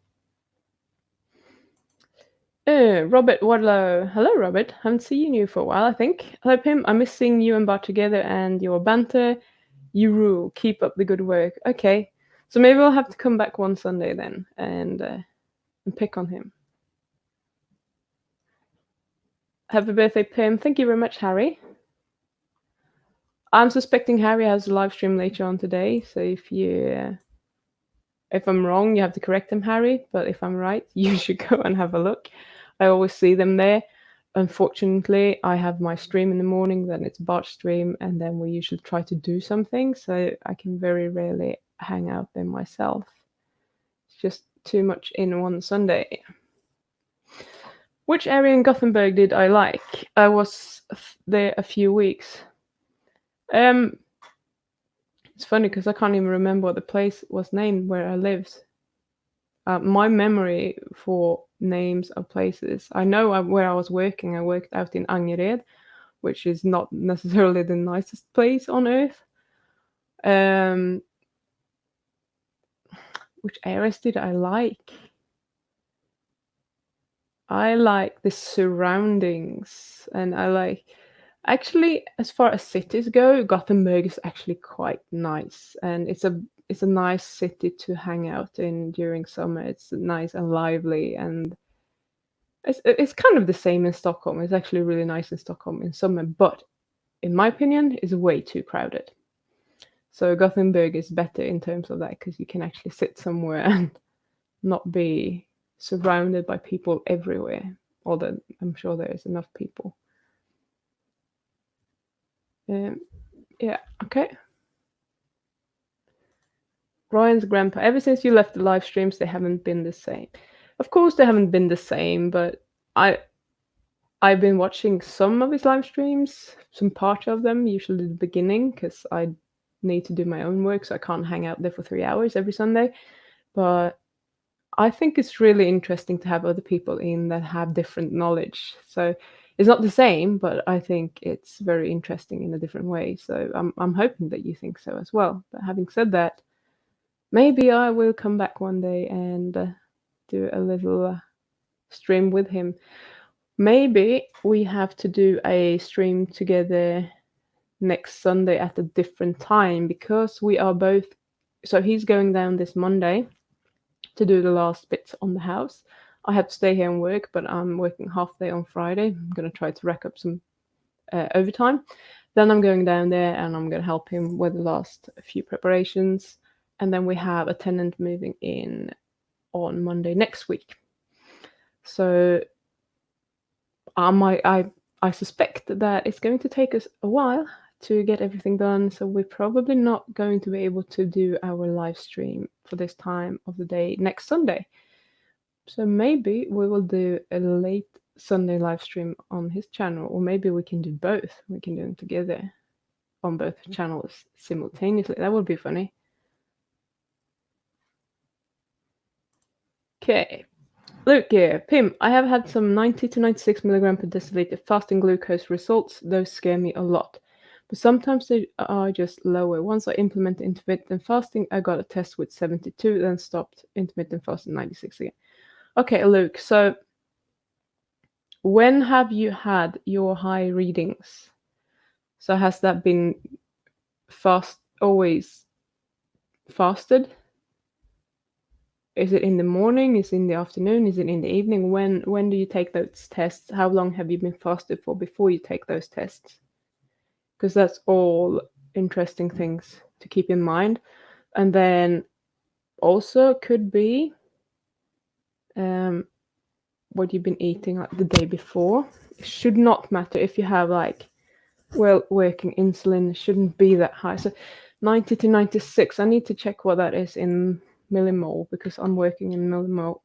Robert Wadlow. Hello, Robert. Haven't seen you for a while, I think. Hello, Pim. I miss seeing you and Bart together and your banter. You rule. Keep up the good work. Okay. So maybe I'll have to come back one Sunday then and pick on him. Happy birthday, Pim. Thank you very much, Harry. I'm suspecting Harry has a live stream later on today, so if I'm wrong, you have to correct him, Harry, but if I'm right, you should go and have a look. I always see them there. Unfortunately, I have my stream in the morning, then it's Bart's stream, and then we usually try to do something, so I can very rarely hang out there myself. It's just too much in one Sunday. Which area in Gothenburg did I like? I was there a few weeks. It's funny because I can't even remember what the place was named where I lived. My memory for names of places, I know where I was working. I worked out in Angered, which is not necessarily the nicest place on earth. Which areas did I like? I like the surroundings, and I like, actually, as far as cities go, Gothenburg is actually quite nice, and it's a nice city to hang out in during summer. It's nice and lively, and it's kind of the same in Stockholm. It's actually really nice in Stockholm in summer, but in my opinion, it's way too crowded. So Gothenburg is better in terms of that, because you can actually sit somewhere and not be surrounded by people everywhere, although I'm sure there is enough people. Yeah, okay. Ryan's grandpa, ever since you left the live streams, they haven't been the same. Of course they haven't been the same, but I've been watching some of his live streams, some part of them, usually the beginning, because I need to do my own work, so I can't hang out there for 3 hours every Sunday. But I think it's really interesting to have other people in that have different knowledge. So it's not the same, but I think it's very interesting in a different way. So I'm hoping that you think so as well. But having said that, maybe I will come back one day and do a little stream with him. Maybe we have to do a stream together next Sunday at a different time because we are both. So he's going down this Monday to do the last bits on the house. I have to stay here and work, but I'm working half day on Friday. I'm gonna try to rack up some overtime. Then I'm going down there and I'm gonna help him with the last few preparations. And then we have a tenant moving in on Monday next week. So I suspect that it's going to take us a while to get everything done. So we're probably not going to be able to do our live stream for this time of the day next Sunday. So maybe we will do a late Sunday live stream on his channel, or maybe we can do both. We can do them together on both channels simultaneously. That would be funny. Okay. Luke here. Pim, I have had some 90 to 96 milligram per deciliter fasting glucose results. Those scare me a lot. But sometimes they are just lower. Once I implemented intermittent fasting, I got a test with 72, then stopped intermittent fasting 96 again. Okay, Luke, so when have you had your high readings? So has that been always fasted? Is it in the morning? Is it in the afternoon? Is it in the evening? When do you take those tests? How long have you been fasted for before you take those tests? Because that's all interesting things to keep in mind. And then also could be what you've been eating like the day before. It should not matter if you have like working insulin. Shouldn't be that high. So 90 to 96. I need to check what that is in millimole because I'm working in millimole.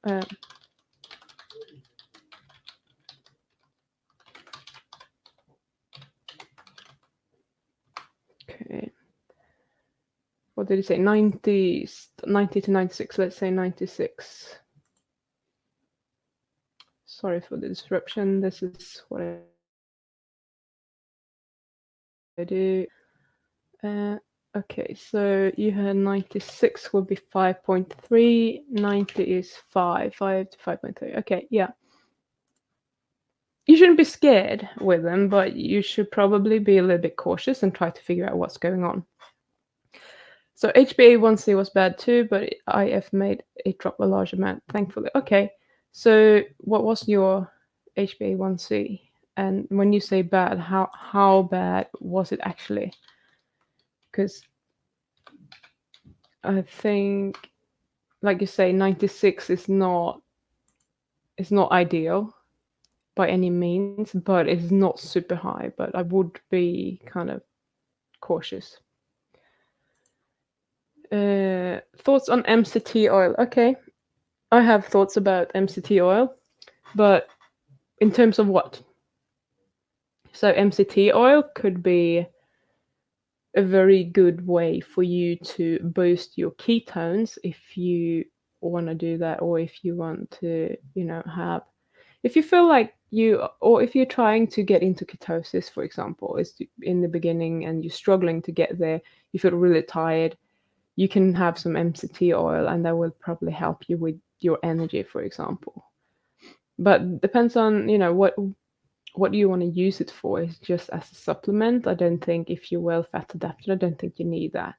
Okay. What did you say? 90 to 96. Let's say 96. Sorry for the disruption. This is what I do. Okay, so you had 96 would be 5.3. 90 is 5 to 5.3. Okay, yeah. You shouldn't be scared with them, but you should probably be a little bit cautious and try to figure out what's going on. So HbA1c was bad too, but IF made it drop a large amount, thankfully. Okay, so what was your HbA1c? And when you say bad, how bad was it actually? Because I think, like you say, 96 is not ideal by any means, but it's not super high. But I would be kind of cautious. Thoughts on MCT oil? Okay, I have thoughts about MCT oil, but in terms of what? So MCT oil could be a very good way for you to boost your ketones if you want to do that, or if you want to, if you feel like or if you're trying to get into ketosis, for example, is in the beginning and you're struggling to get there, you feel really tired, you can have some MCT oil and that will probably help you with your energy, for example. But depends on, what do you want to use it for? Is just as a supplement? I don't think if you're well fat adapted, I don't think you need that.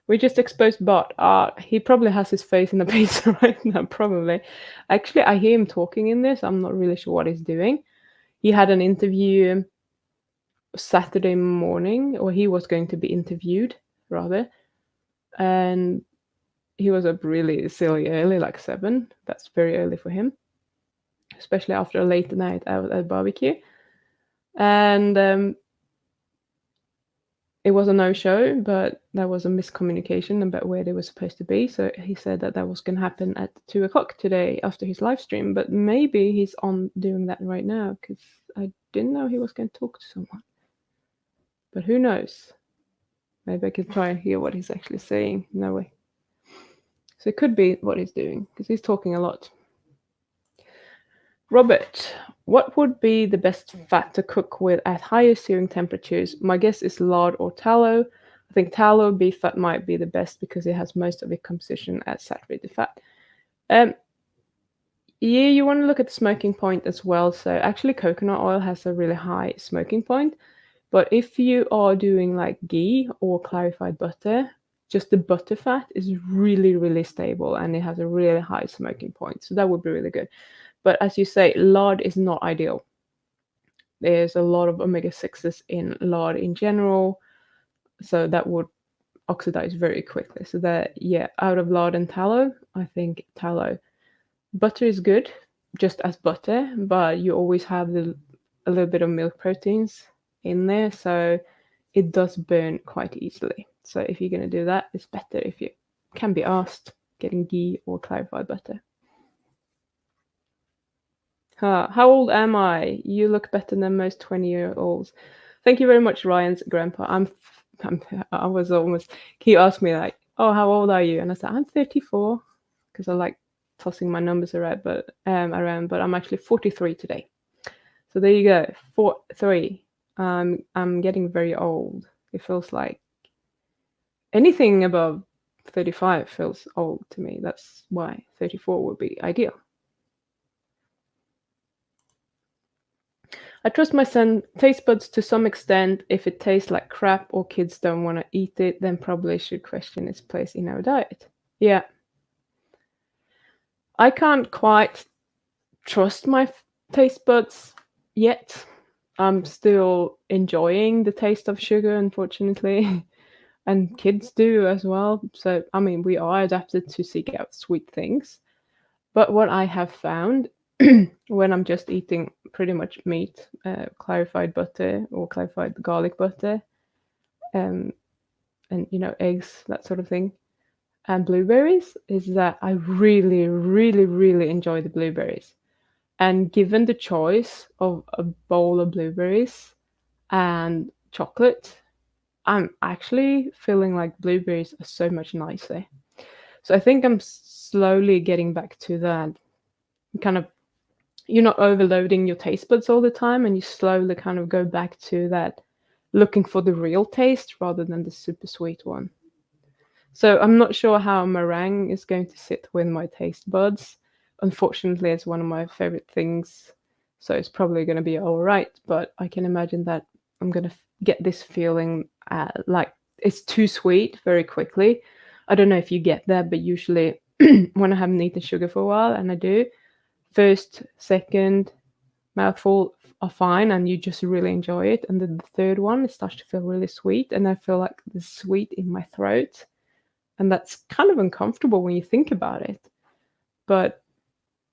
We just exposed Bart. He probably has his face in the pizza right now, probably. Actually, I hear him talking in this. I'm not really sure what he's doing. He had an interview Saturday morning, or he was going to be interviewed, rather. And he was up really silly early, like 7. That's very early for him, especially after a late night out at barbecue. And it was a no-show, but there was a miscommunication about where they were supposed to be. So he said that was going to happen at 2:00 today after his live stream. But maybe he's on doing that right now because I didn't know he was going to talk to someone. But who knows? Maybe I can try and hear what he's actually saying. No way. So it could be what he's doing, because he's talking a lot. Robert, what would be the best fat to cook with at higher searing temperatures? My guess is lard or tallow. I think tallow beef fat might be the best because it has most of its composition as saturated fat. Um, yeah, you want to look at the smoking point as well. So actually, coconut oil has a really high smoking point. But if you are doing like ghee or clarified butter, just the butter fat is really, really stable and it has a really high smoking point. So that would be really good. But as you say, lard is not ideal. There's a lot of omega-6s in lard in general, so that would oxidize very quickly. So that, yeah, out of lard and tallow, I think tallow. Butter is good, just as butter, but you always have a little bit of milk proteins in there, so it does burn quite easily. So if you're going to do that, it's better if you can be asked getting ghee or clarified butter. How old am I? You look better than most 20-year-olds. Thank you very much, Ryan's grandpa. I was almost, he asked me like, oh, how old are you? And I said, I'm 34, because I like tossing my numbers around, but I'm actually 43 today. So there you go, 43. I'm getting very old. It feels like anything above 35 feels old to me. That's why 34 would be ideal. I trust my son taste buds to some extent. If it tastes like crap or kids don't want to eat it, then probably should question its place in our diet. Yeah. I can't quite trust my taste buds yet. I'm still enjoying the taste of sugar, unfortunately. And kids do as well. So, I mean, we are adapted to seek out sweet things. But what I have found when I'm just eating pretty much meat, clarified butter or clarified garlic butter, and eggs, that sort of thing, and blueberries, is that I really, really, really enjoy the blueberries. And given the choice of a bowl of blueberries and chocolate, I'm actually feeling like blueberries are so much nicer. So I think I'm slowly getting back to that kind of, you're not overloading your taste buds all the time, and you slowly kind of go back to that looking for the real taste rather than the super sweet one. So I'm not sure how meringue is going to sit with my taste buds. Unfortunately, it's one of my favorite things, so it's probably going to be all right. But I can imagine that I'm going to get this feeling like it's too sweet very quickly. I don't know if you get that, but usually when I haven't eaten sugar for a while, and I do, first, second mouthful are fine, and you just really enjoy it. And then the third one, it starts to feel really sweet, and I feel like the sweet in my throat. And that's kind of uncomfortable when you think about it. But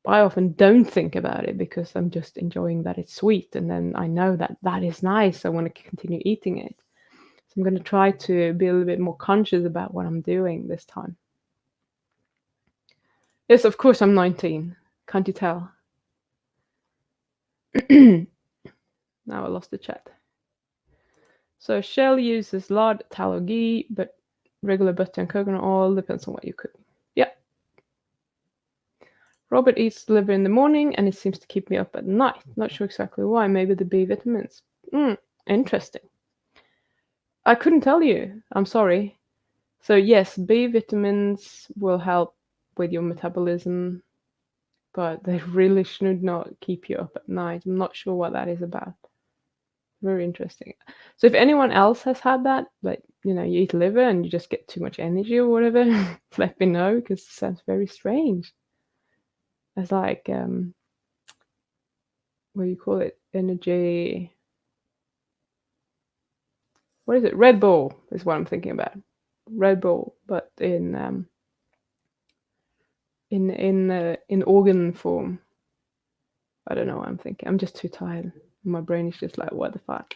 I often don't think about it because I'm just enjoying that it's sweet. And then I know that that is nice. I want to continue eating it. So I'm going to try to be a little bit more conscious about what I'm doing this time. Yes, of course, I'm 19. Can't you tell? Now I lost the chat. So Shell uses lard, tallow, ghee, but regular butter and coconut oil depends on what you cook. Yeah. Robert eats liver in the morning and it seems to keep me up at night. Not sure exactly why. Maybe the B vitamins. Interesting. I couldn't tell you. I'm sorry. So yes, B vitamins will help with your metabolism, but they really should not keep you up at night. I'm not sure what that is about. Very interesting. So if anyone else has had that, like, you eat liver and you just get too much energy or whatever, let me know, because it sounds very strange. It's like, what do you call it? Energy. What is it? Red Bull is what I'm thinking about. Red Bull, but in organ form. I don't know what I'm thinking. I'm just too tired. My brain is just like, what the fuck?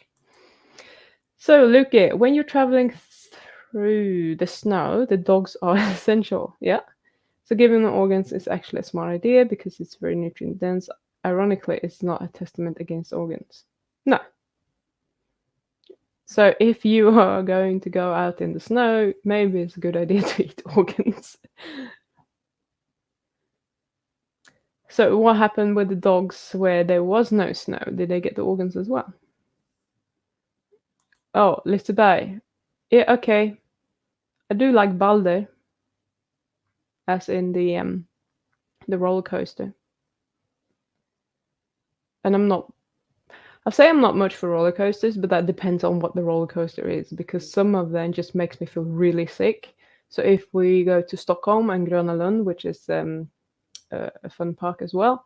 So, Luke, when you're traveling through the snow, the dogs are essential. Yeah. So giving them organs is actually a smart idea because it's very nutrient dense. Ironically, it's not a testament against organs. No. So if you are going to go out in the snow, maybe it's a good idea to eat organs. So what happened with the dogs where there was no snow? Did they get the organs as well? Oh, Liseberg. Yeah, okay. I do like Balder, as in the roller coaster. And I'll say I'm not much for roller coasters, but that depends on what the roller coaster is, because some of them just makes me feel really sick. So if we go to Stockholm and Gröna Lund, which is a fun park as well,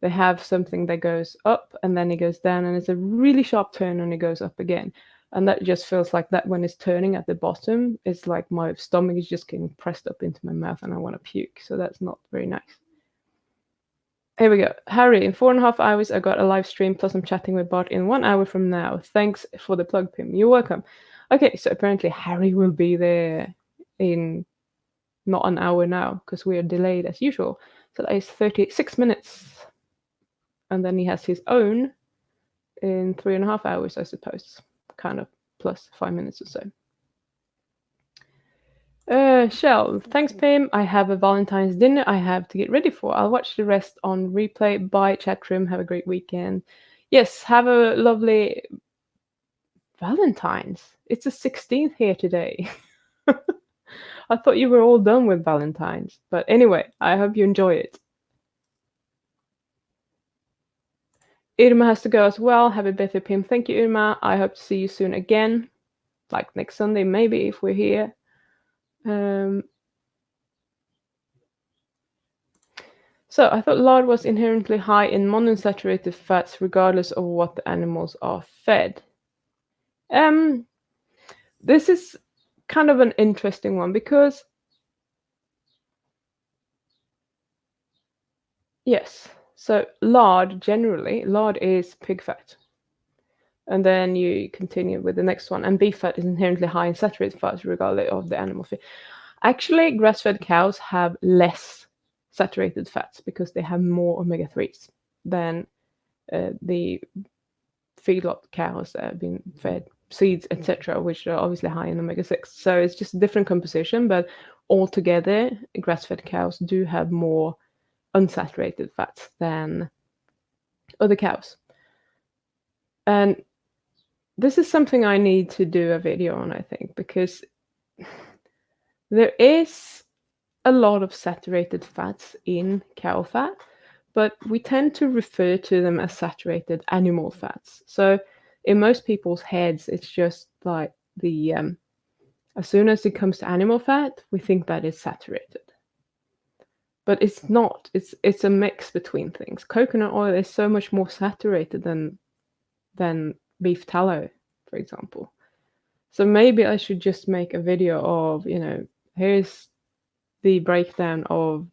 they have something that goes up and then it goes down, and it's a really sharp turn and it goes up again. And that just feels like that when it's turning at the bottom, it's like my stomach is just getting pressed up into my mouth and I want to puke. So that's not very nice. Here we go. Harry, in 4.5 hours, I got a live stream, plus I'm chatting with Bart in 1 hour from now. Thanks for the plug, Pim. You're welcome. Okay, so apparently Harry will be there in not an hour now, because we are delayed as usual. So that is 36 minutes. And then he has his own in 3.5 hours, I suppose. Kind of, plus 5 minutes or so. Shell, thanks, Pim. I have a Valentine's dinner I have to get ready for. I'll watch the rest on replay. Bye, chat room. Have a great weekend. Yes, have a lovely Valentine's. It's the 16th here today. I thought you were all done with Valentine's. But anyway, I hope you enjoy it. Irma has to go as well. Have a better Pim. Thank you, Irma. I hope to see you soon again. Like next Sunday, maybe, if we're here. So I thought lard was inherently high in monounsaturated fats regardless of what the animals are fed. This is kind of an interesting one because yes, so lard is pig fat. And then you continue with the next one, and beef fat is inherently high in saturated fats regardless of the animal feed. Actually, grass-fed cows have less saturated fats because they have more omega-3s than the feedlot cows that have been fed seeds, etc., which are obviously high in omega-6. So it's just a different composition, but altogether, grass-fed cows do have more unsaturated fats than other cows. And this is something I need to do a video on, I think, because there is a lot of saturated fats in cow fat, but we tend to refer to them as saturated animal fats. So in most people's heads, it's just like as soon as it comes to animal fat, we think that it's saturated. But it's not. It's a mix between things. Coconut oil is so much more saturated than beef tallow, for example. So maybe I should just make a video of, here's the breakdown of,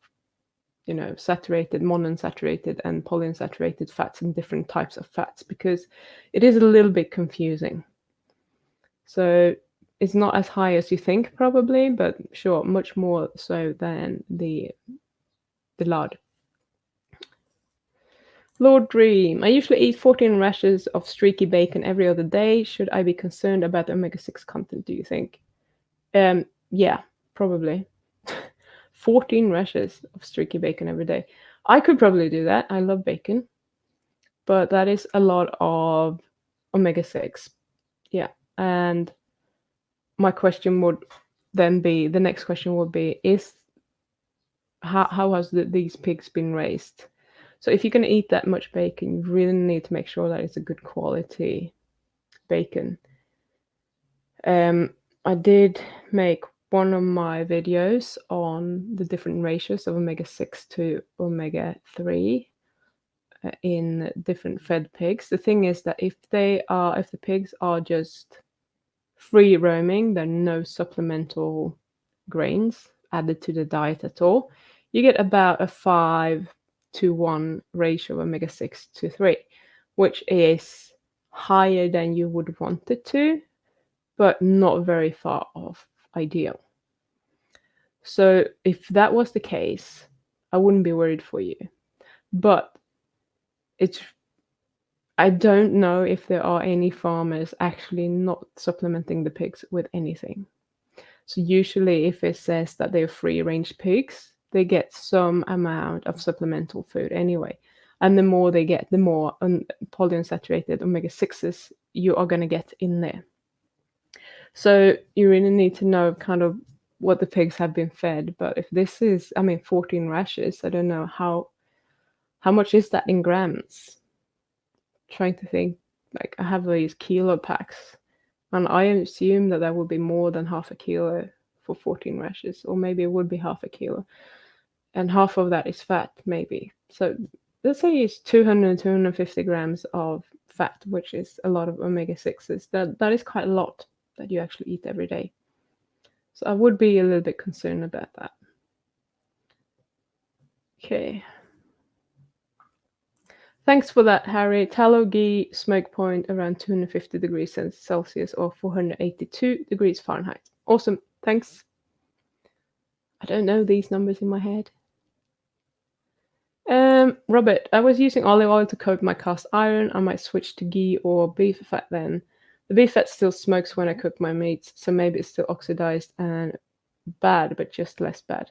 saturated, monounsaturated, and polyunsaturated fats and different types of fats, because it is a little bit confusing. So it's not as high as you think, probably, but sure, much more so than the lard. Lord Dream, I usually eat 14 rashers of streaky bacon every other day. Should I be concerned about the omega-6 content, do you think? Yeah, probably. 14 rashers of streaky bacon every day. I could probably do that. I love bacon. But that is a lot of omega-6. Yeah. And my question would then be, the next question would be, how has these pigs been raised? So if you're going to eat that much bacon, you really need to make sure that it's a good quality bacon. I did make one of my videos on the different ratios of omega-6 to omega-3 in different fed pigs. The thing is that if the pigs are just free roaming, there are no supplemental grains added to the diet at all, you get about a 5-to-1 ratio of omega-6 to 3, which is higher than you would want it to, but not very far off ideal. So if that was the case, I wouldn't be worried for you. But I don't know if there are any farmers actually not supplementing the pigs with anything. So usually if it says that they're free-range pigs, they get some amount of supplemental food anyway. And the more they get, the more polyunsaturated omega-6s you are going to get in there. So you really need to know kind of what the pigs have been fed. But if this is, 14 rashes, I don't know how much is that in grams? Trying to think, like I have these kilo packs, and I assume that that would be more than half a kilo for 14 rashes, or maybe it would be half a kilo, and half of that is fat, maybe. So let's say it's 200 250 grams of fat, which is a lot of omega-6s. That is quite a lot that you actually eat every day. So I would be a little bit concerned about that. Okay. Thanks for that, Harry. Tallow ghee smoke point around 250 degrees Celsius or 482 degrees Fahrenheit. Awesome. Thanks. I don't know these numbers in my head. Robert, I was using olive oil to coat my cast iron. I might switch to ghee or beef fat then. The beef fat still smokes when I cook my meats, so maybe it's still oxidized and bad, but just less bad.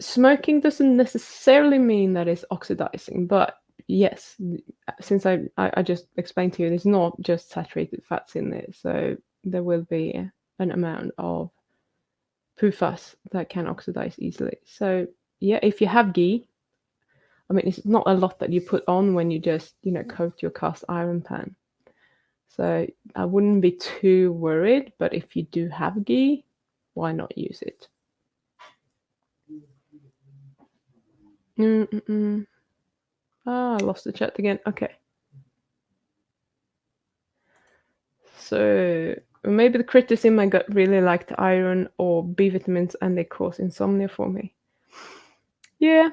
Smoking doesn't necessarily mean that it's oxidizing, but yes, since I just explained to you, there's not just saturated fats in there, so there will be an amount of PFAS that can oxidize easily. So yeah, if you have ghee, it's not a lot that you put on when you just coat your cast iron pan. So I wouldn't be too worried, but if you do have ghee, why not use it? I lost the chat again. Okay. So maybe the critters in my gut really like the iron or B vitamins and they cause insomnia for me. Yeah.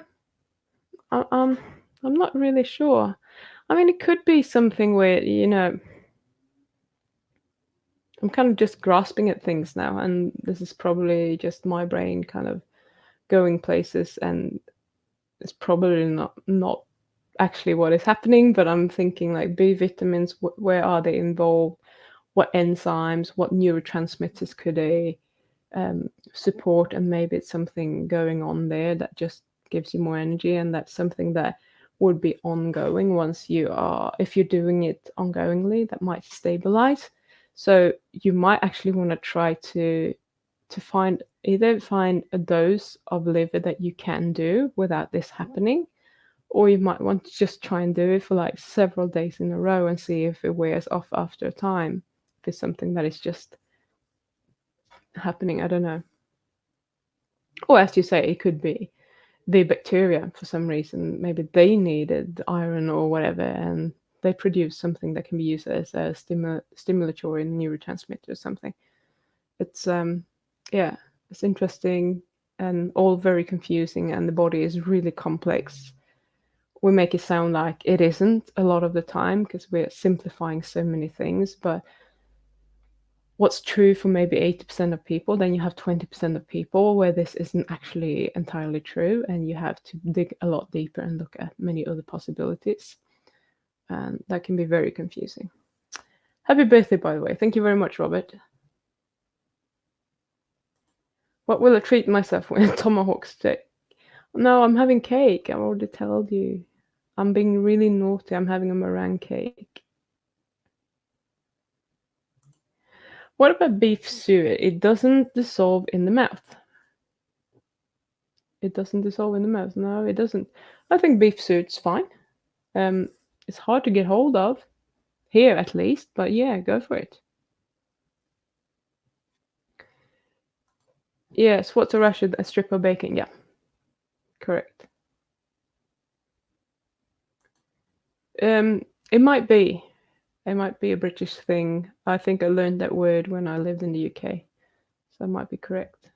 I'm not really sure. It could be something where, I'm kind of just grasping at things now, and this is probably just my brain kind of going places, and it's probably not actually what is happening, but I'm thinking like B vitamins, where are they involved? What enzymes, what neurotransmitters could they support? And maybe it's something going on there that just gives you more energy, and that's something that would be ongoing once if you're doing it ongoingly, that might stabilize. So you might actually want to try to find a dose of liver that you can do without this happening, or you might want to just try and do it for like several days in a row and see if it wears off after a time. If it's something that is just happening, I don't know. Or as you say, it could be the bacteria for some reason. Maybe they needed iron or whatever, and they produce something that can be used as a stimulatory neurotransmitter or something. It's it's interesting and all very confusing, and the body is really complex. We make it sound like it isn't a lot of the time because we're simplifying so many things, but what's true for maybe 80% of people, then you have 20% of people where this isn't actually entirely true, and you have to dig a lot deeper and look at many other possibilities. And that can be very confusing. Happy birthday, by the way. Thank you very much, Robert. What will I treat myself with? Tomahawk steak. No, I'm having cake. I already told you. I'm being really naughty. I'm having a meringue cake. What about beef suet? It doesn't dissolve in the mouth. It doesn't dissolve in the mouth. No, it doesn't. I think beef suet's fine. It's hard to get hold of. Here, at least. But yeah, go for it. Yes, what's a rash? A strip of bacon. Yeah, correct. It might be. It might be a British thing. I think I learned that word when I lived in the UK. So I might be correct.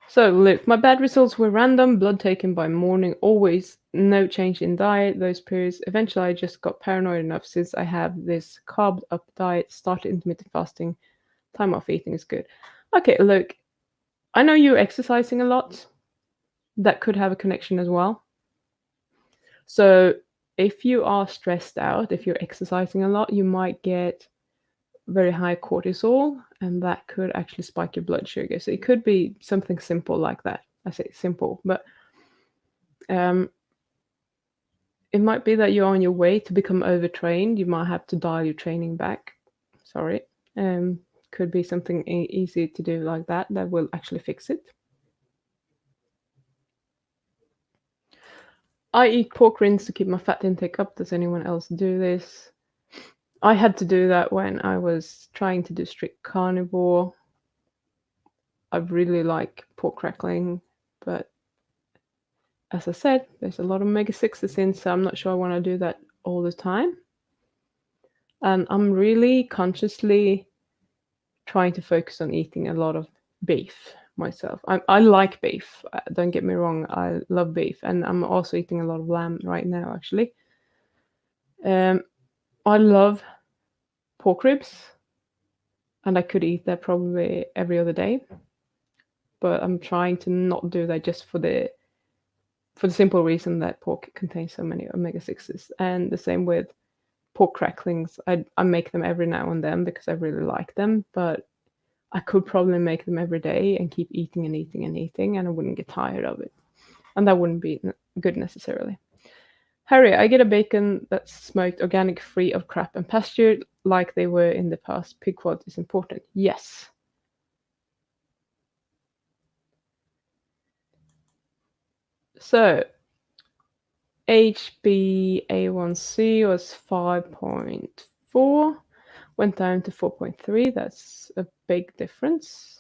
So, Luke, my bad results were random, blood taken by morning, always, no change in diet, those periods. Eventually, I just got paranoid enough since I have this carb up diet, started intermittent fasting, time off eating is good. Okay, Luke, I know you're exercising a lot. That could have a connection as well. So if you are stressed out, if you're exercising a lot, you might get very high cortisol, and that could actually spike your blood sugar. So it could be something simple like that. I say simple, but um, it might be that you're on your way to become overtrained. You might have to dial your training back. Sorry. Um, could be something easy to do like that that will actually fix it. I eat pork rinds to keep my fat intake up. Does anyone else do this? I had to do that when I was trying to do strict carnivore. I really like pork crackling, but as I said, there's a lot of omega-6s in, so I'm not sure I want to do that all the time. And I'm really consciously trying to focus on eating a lot of beef myself. I like beef. Don't get me wrong. I love beef, and I'm also eating a lot of lamb right now, actually. I love pork ribs, and I could eat that probably every other day. But I'm trying to not do that just for the simple reason that pork contains so many omega-6s. And the same with pork cracklings. I make them every now and then because I really like them, but I could probably make them every day and keep eating and eating and eating, and I wouldn't get tired of it. And that wouldn't be good necessarily. Harry, I get a bacon that's smoked organic, free of crap and pasture, like they were in the past. Pig quality is important. Yes. So, HbA1c was 5.4, went down to 4.3. That's a big difference.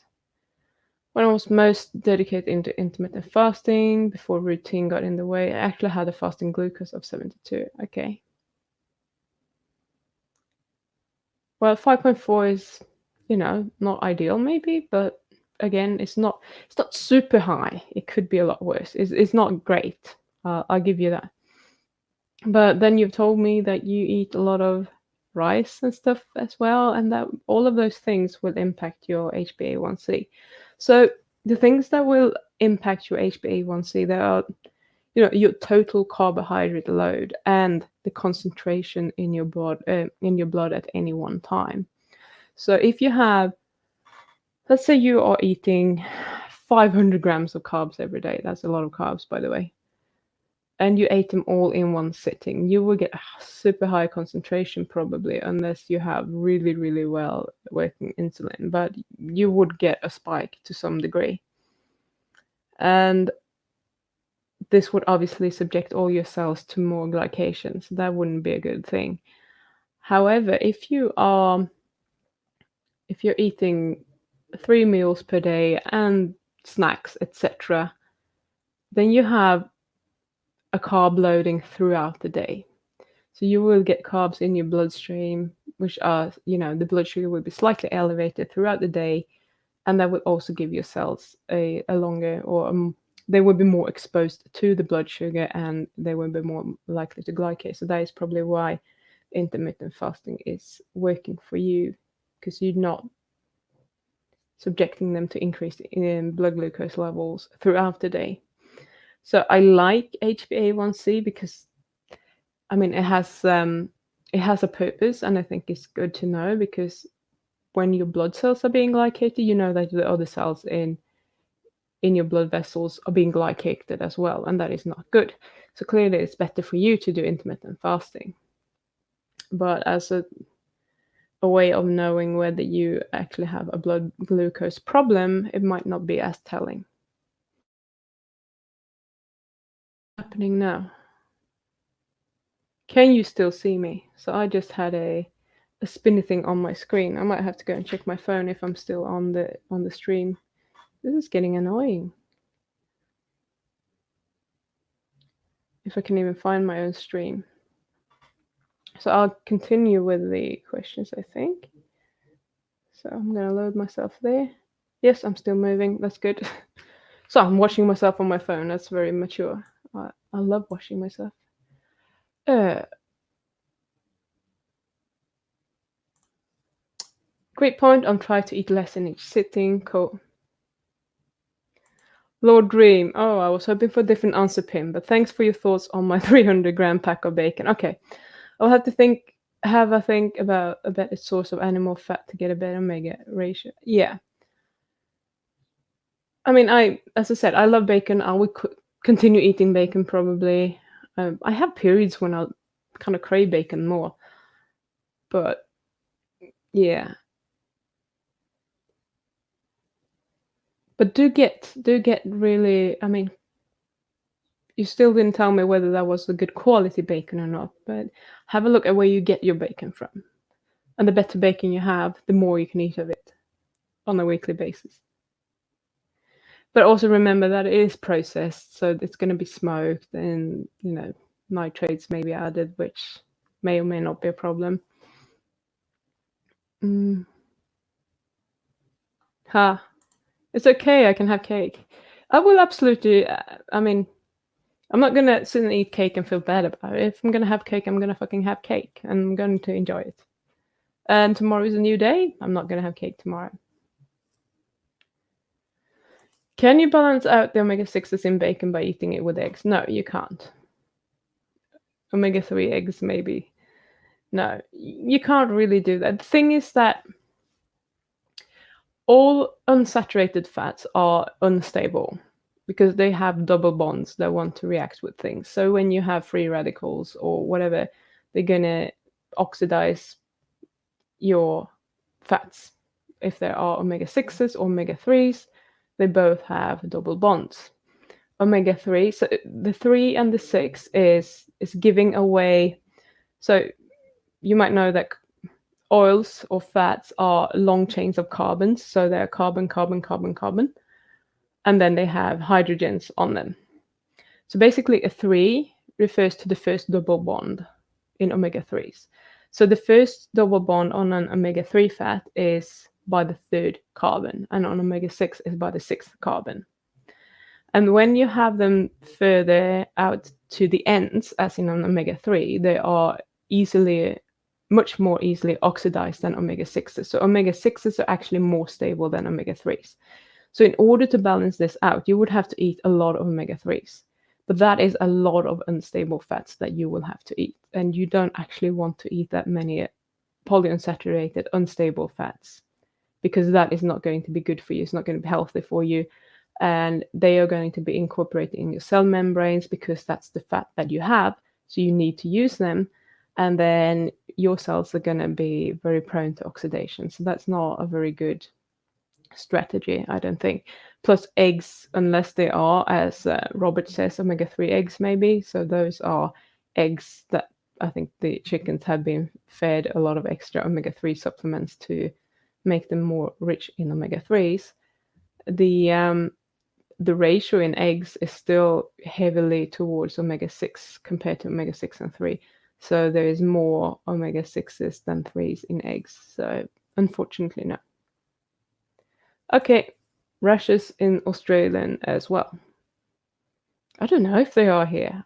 When I was most dedicated into intermittent fasting, before routine got in the way, I actually had a fasting glucose of 72. Okay. Well, 5.4 is, not ideal maybe, but again, it's not super high. It could be a lot worse. It's not great. I'll give you that. But then you've told me that you eat a lot of rice and stuff as well, and that all of those things will impact your HbA1c. So the things that will impact your HbA1c, there are, your total carbohydrate load and the concentration in your blood at any one time. So if you have, let's say you are eating 500 grams of carbs every day. That's a lot of carbs, by the way. And you ate them all in one sitting, you will get a super high concentration probably, unless you have really, really well working insulin, but you would get a spike to some degree. And this would obviously subject all your cells to more glycation, so that wouldn't be a good thing. However, if you're eating 3 meals per day and snacks, etc., then you have a carb loading throughout the day. So you will get carbs in your bloodstream, which are, the blood sugar will be slightly elevated throughout the day, and that will also give your cells a longer, or they will be more exposed to the blood sugar, and they will be more likely to glycate. So that is probably why intermittent fasting is working for you, because you're not subjecting them to increase in blood glucose levels throughout the day. So I like HbA1c because, it has a purpose, and I think it's good to know, because when your blood cells are being glycated, you know that the other cells in your blood vessels are being glycated as well, and that is not good. So clearly it's better for you to do intermittent fasting. But as a way of knowing whether you actually have a blood glucose problem, it might not be as telling. What's happening now? Can you still see me? So I just had a spinny thing on my screen. I might have to go and check my phone if I'm still on the stream. This is getting annoying. If I can even find my own stream. So I'll continue with the questions, I think. So I'm gonna load myself there. Yes, I'm still moving. That's good. So I'm watching myself on my phone. That's very mature. I love watching myself. Great point. I'm trying to eat less in each sitting. Cool. Lord Dream. Oh, I was hoping for a different answer, Pim, but thanks for your thoughts on my 300-gram pack of bacon. Okay, I'll have to have a think about a better source of animal fat to get a better omega ratio. Yeah. I mean, as I said, I love bacon. I would continue eating bacon probably. I have periods when I'll kind of crave bacon more, but yeah. But do get really. I mean, you still didn't tell me whether that was a good quality bacon or not. But have a look at where you get your bacon from, and the better bacon you have, the more you can eat of it on a weekly basis. But also remember that it is processed, so it's going to be smoked, and nitrates may be added, which may or may not be a problem. Mm. Ha! It's okay. I can have cake. I will absolutely. I mean, I'm not gonna sit and eat cake and feel bad about it. If I'm gonna have cake, I'm gonna fucking have cake, and I'm going to enjoy it. And tomorrow is a new day. I'm not gonna have cake tomorrow. Can you balance out the omega-6s in bacon by eating it with eggs? No, you can't. Omega-3 eggs, maybe. No, you can't really do that. The thing is that all unsaturated fats are unstable because they have double bonds that want to react with things. So when you have free radicals or whatever, they're gonna oxidize your fats. If there are omega-6s or omega-3s, they both have double bonds. Omega-3, so the 3 and the 6 is giving away. So you might know that oils or fats are long chains of carbons, so they're carbon, carbon, carbon, carbon, and then they have hydrogens on them. So basically a 3 refers to the first double bond in omega-3s. So the first double bond on an omega-3 fat is by the third carbon, and on omega-6 is by the sixth carbon. And when you have them further out to the ends, as in an omega-3, they are much more easily oxidized than omega-6s. So omega-6s are actually more stable than omega-3s. So in order to balance this out, you would have to eat a lot of omega-3s. But that is a lot of unstable fats that you will have to eat. And you don't actually want to eat that many polyunsaturated, unstable fats, because that is not going to be good for you. It's not going to be healthy for you. And they are going to be incorporated in your cell membranes because that's the fat that you have. So you need to use them. And then your cells are going to be very prone to oxidation. So that's not a very good strategy, I don't think. Plus eggs, unless they are, as Robert says, omega-3 eggs maybe. So those are eggs that I think the chickens have been fed a lot of extra omega-3 supplements to make them more rich in omega-3s. The ratio in eggs is still heavily towards omega-6 compared to omega-6 and 3. So there is more omega-6s than 3s in eggs. So unfortunately, no. Okay, rashes in Australian as well. I don't know if they are here.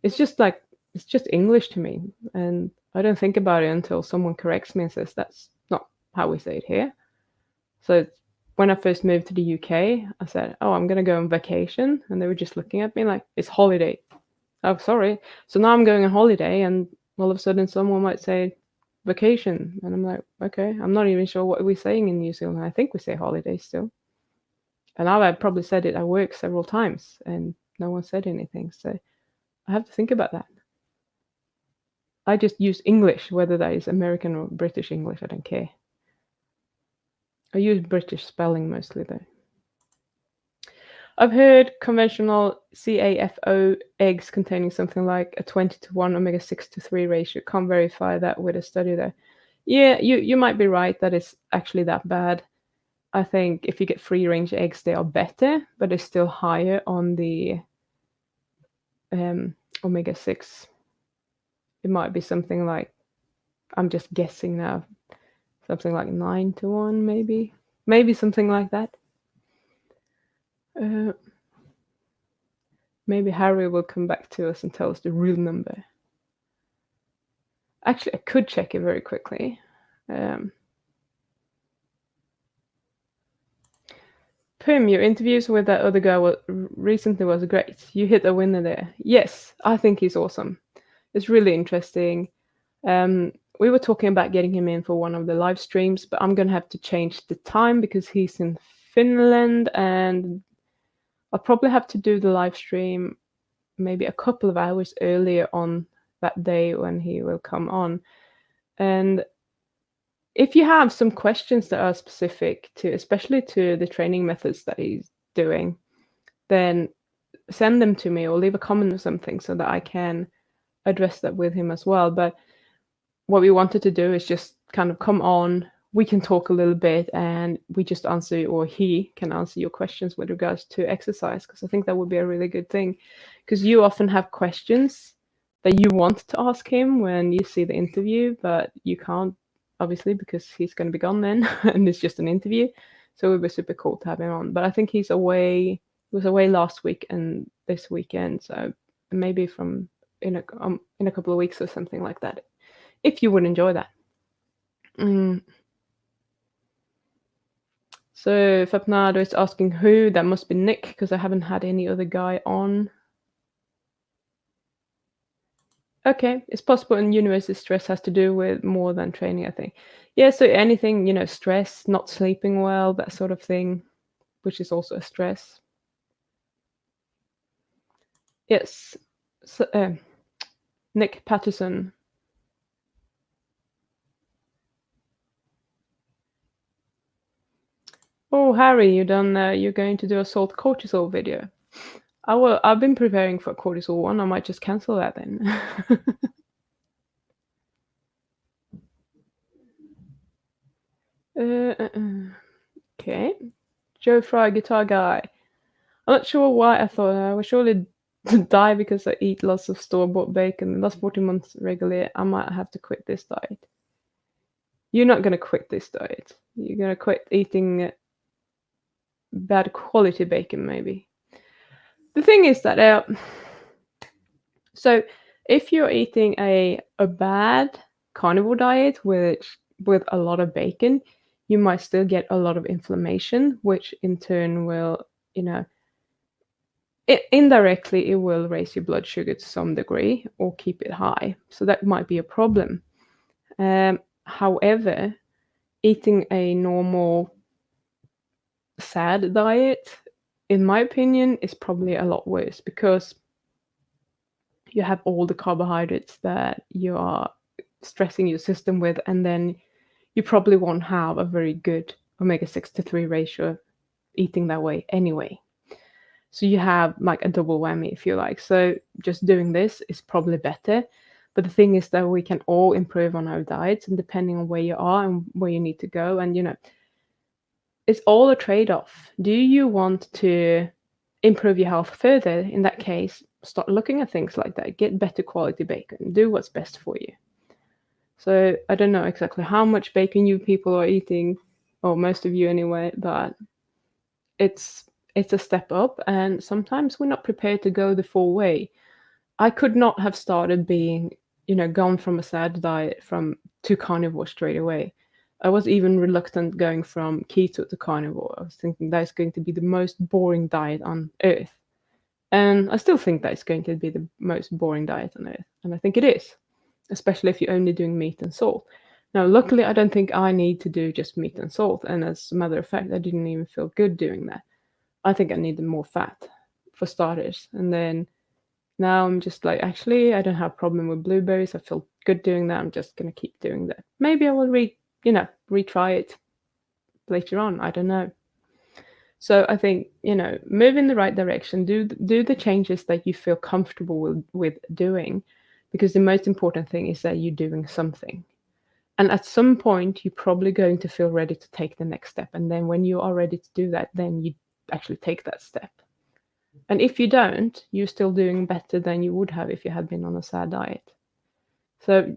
It's just English to me, and I don't think about it until someone corrects me and says that's not how we say it here. So when I first moved to the UK, I said, "Oh, I'm gonna go on vacation," and they were just looking at me like, "It's holiday." Oh, sorry. So now I'm going on holiday, and all of a sudden someone might say vacation, and I'm like, okay, I'm not even sure what we're saying in New Zealand. I think we say holiday still. And now I've probably said it at work several times, and no one said anything. So I have to think about that. I just use English, whether that is American or British English, I don't care. I use British spelling mostly though. I've heard conventional CAFO eggs containing something like a 20-to-1 omega-6-to-3 ratio. Can't verify that with a study though. Yeah, you might be right that it's actually that bad. I think if you get free-range eggs, they are better, but they're still higher on the omega-6. It might be something like, I'm just guessing now, something like 9-to-1 maybe. Maybe something like that. Maybe Harry will come back to us and tell us the real number. Actually, I could check it very quickly. Per Pim, your interviews with that other guy recently was great. You hit a winner there. Yes, I think he's awesome. It's really interesting. We were talking about getting him in for one of the live streams, but I'm gonna have to change the time because he's in Finland, and I'll probably have to do the live stream maybe a couple of hours earlier on that day when he will come on. And if you have some questions that are specific to, especially to the training methods that he's doing, then send them to me or leave a comment or something so that I can address that with him as well. But what we wanted to do is just kind of come on, we can talk a little bit, and we just answer, or he can answer your questions with regards to exercise, because I think that would be a really good thing. Because you often have questions that you want to ask him when you see the interview, but you can't, obviously, because he's going to be gone then, and it's just an interview. So it would be super cool to have him on. But I think he's away. He was away last week and this weekend, so maybe from in a couple of weeks or something like that, if you would enjoy that. So Fapnado is asking who. That must be Nick, because I haven't had any other guy on. Okay, it's possible in university stress has to do with more than training, I think. Yeah, so anything, stress, not sleeping well, that sort of thing, which is also a stress. Yes, so, Nick Patterson. Oh, Harry, you're going to do a salt cortisol video. I've been preparing for a cortisol one. I might just cancel that then. Okay. Joe Fry, guitar guy. I'm not sure why I thought I would surely die because I eat lots of store-bought bacon. The last 14 months regularly, I might have to quit this diet. You're not going to quit this diet. You're going to quit eating bad quality bacon, maybe. The thing is that, so if you're eating a bad carnivore diet with a lot of bacon, you might still get a lot of inflammation, which in turn will, indirectly, it will raise your blood sugar to some degree or keep it high. So that might be a problem. However, eating a normal SAD diet, in my opinion, is probably a lot worse, because you have all the carbohydrates that you are stressing your system with, and then you probably won't have a very good omega-6 to 3 ratio eating that way anyway. So you have like a double whammy, if you like. So just doing this is probably better. But the thing is that we can all improve on our diets, and depending on where you are and where you need to go. And, it's all a trade-off. Do you want to improve your health further? In that case, start looking at things like that. Get better quality bacon. Do what's best for you. So I don't know exactly how much bacon you people are eating, or most of you anyway, but it's a step up, and sometimes we're not prepared to go the full way. I could not have started being, gone from a SAD diet to carnivore straight away. I was even reluctant going from keto to carnivore. I was thinking that's going to be the most boring diet on earth. And I still think that's going to be the most boring diet on earth. And I think it is, especially if you're only doing meat and salt. Now, luckily, I don't think I need to do just meat and salt. And as a matter of fact, I didn't even feel good doing that. I think I needed more fat, for starters. And then now I'm just like, actually, I don't have a problem with blueberries. I feel good doing that. I'm just going to keep doing that. Maybe I will retry it later on. I don't know. So I think, move in the right direction. Do the changes that you feel comfortable with doing, because the most important thing is that you're doing something. And at some point, you're probably going to feel ready to take the next step. And then when you are ready to do that, then you actually take that step. And if you don't, you're still doing better than you would have if you had been on a SAD diet. So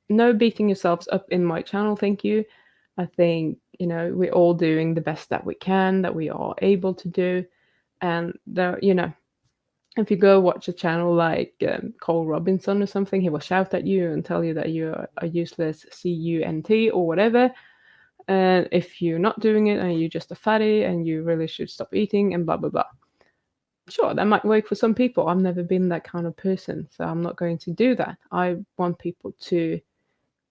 no beating yourselves up in my channel, thank you. I think, we're all doing the best that we can, that we are able to do. And there, if you go watch a channel like Cole Robinson or something, he will shout at you and tell you that you are a useless CUNT or whatever. And if you're not doing it and you're just a fatty and you really should stop eating and blah, blah, blah. Sure, that might work for some people. I've never been that kind of person, so I'm not going to do that. I want people to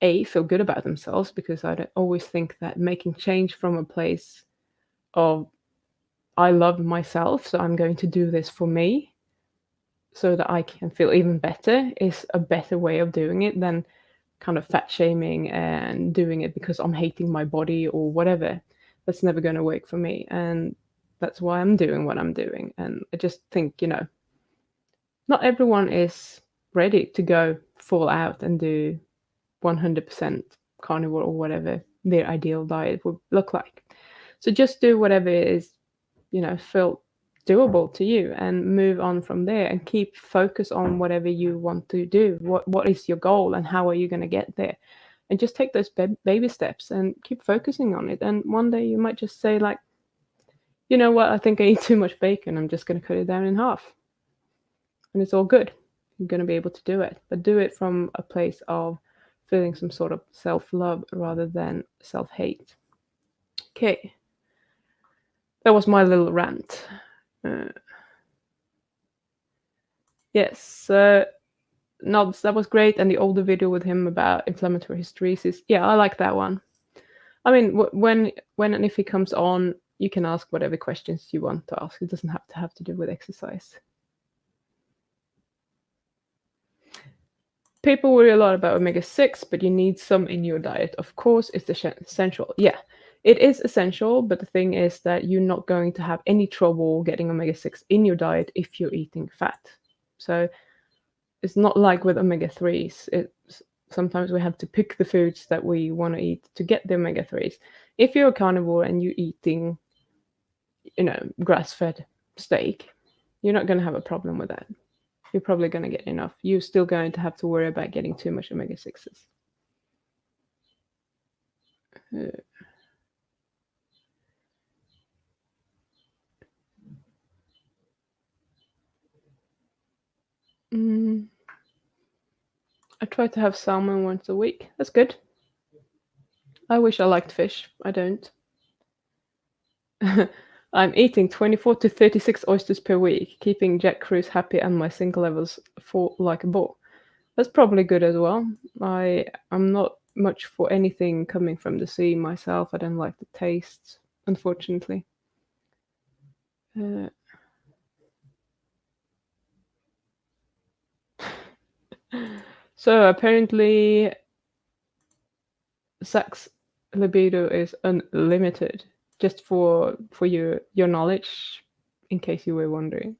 feel good about themselves, because I don't always think that making change from a place of I love myself, so I'm going to do this for me so that I can feel even better is a better way of doing it than kind of fat shaming and doing it because I'm hating my body or whatever. That's never going to work for me. And that's why I'm doing what I'm doing. And I just think, not everyone is ready to go full out and do 100% carnivore or whatever their ideal diet would look like. So just do whatever is, feel doable to you and move on from there and keep focus on whatever you want to do. What is your goal and how are you going to get there? And just take those baby steps and keep focusing on it. And one day you might just say like, you know what, I think I eat too much bacon. I'm just going to cut it down in half. And it's all good. You're going to be able to do it. But do it from a place of feeling some sort of self-love rather than self-hate. Okay. That was my little rant. Yes. Nods, that was great. And the older video with him about inflammatory hysteresis. Yeah, I like that one. I mean, when and if he comes on, you can ask whatever questions you want to ask. It doesn't have to do with exercise. People worry a lot about omega-6, but you need some in your diet. Of course, it's essential. Yeah, it is essential, but the thing is that you're not going to have any trouble getting omega-6 in your diet if you're eating fat. So it's not like with omega-3s. Sometimes we have to pick the foods that we want to eat to get the omega-3s. If you're a carnivore and you're eating, grass-fed steak, you're not going to have a problem with that. You're probably going to get enough. You're still going to have to worry about getting too much omega-6s. I try to have salmon once a week. That's good. I wish I liked fish. I don't. I'm eating 24 to 36 oysters per week, keeping Jack Cruz happy and my zinc levels fall like a ball. That's probably good as well. I'm not much for anything coming from the sea myself. I don't like the taste, unfortunately. So apparently, sex libido is unlimited. Just for your knowledge, in case you were wondering.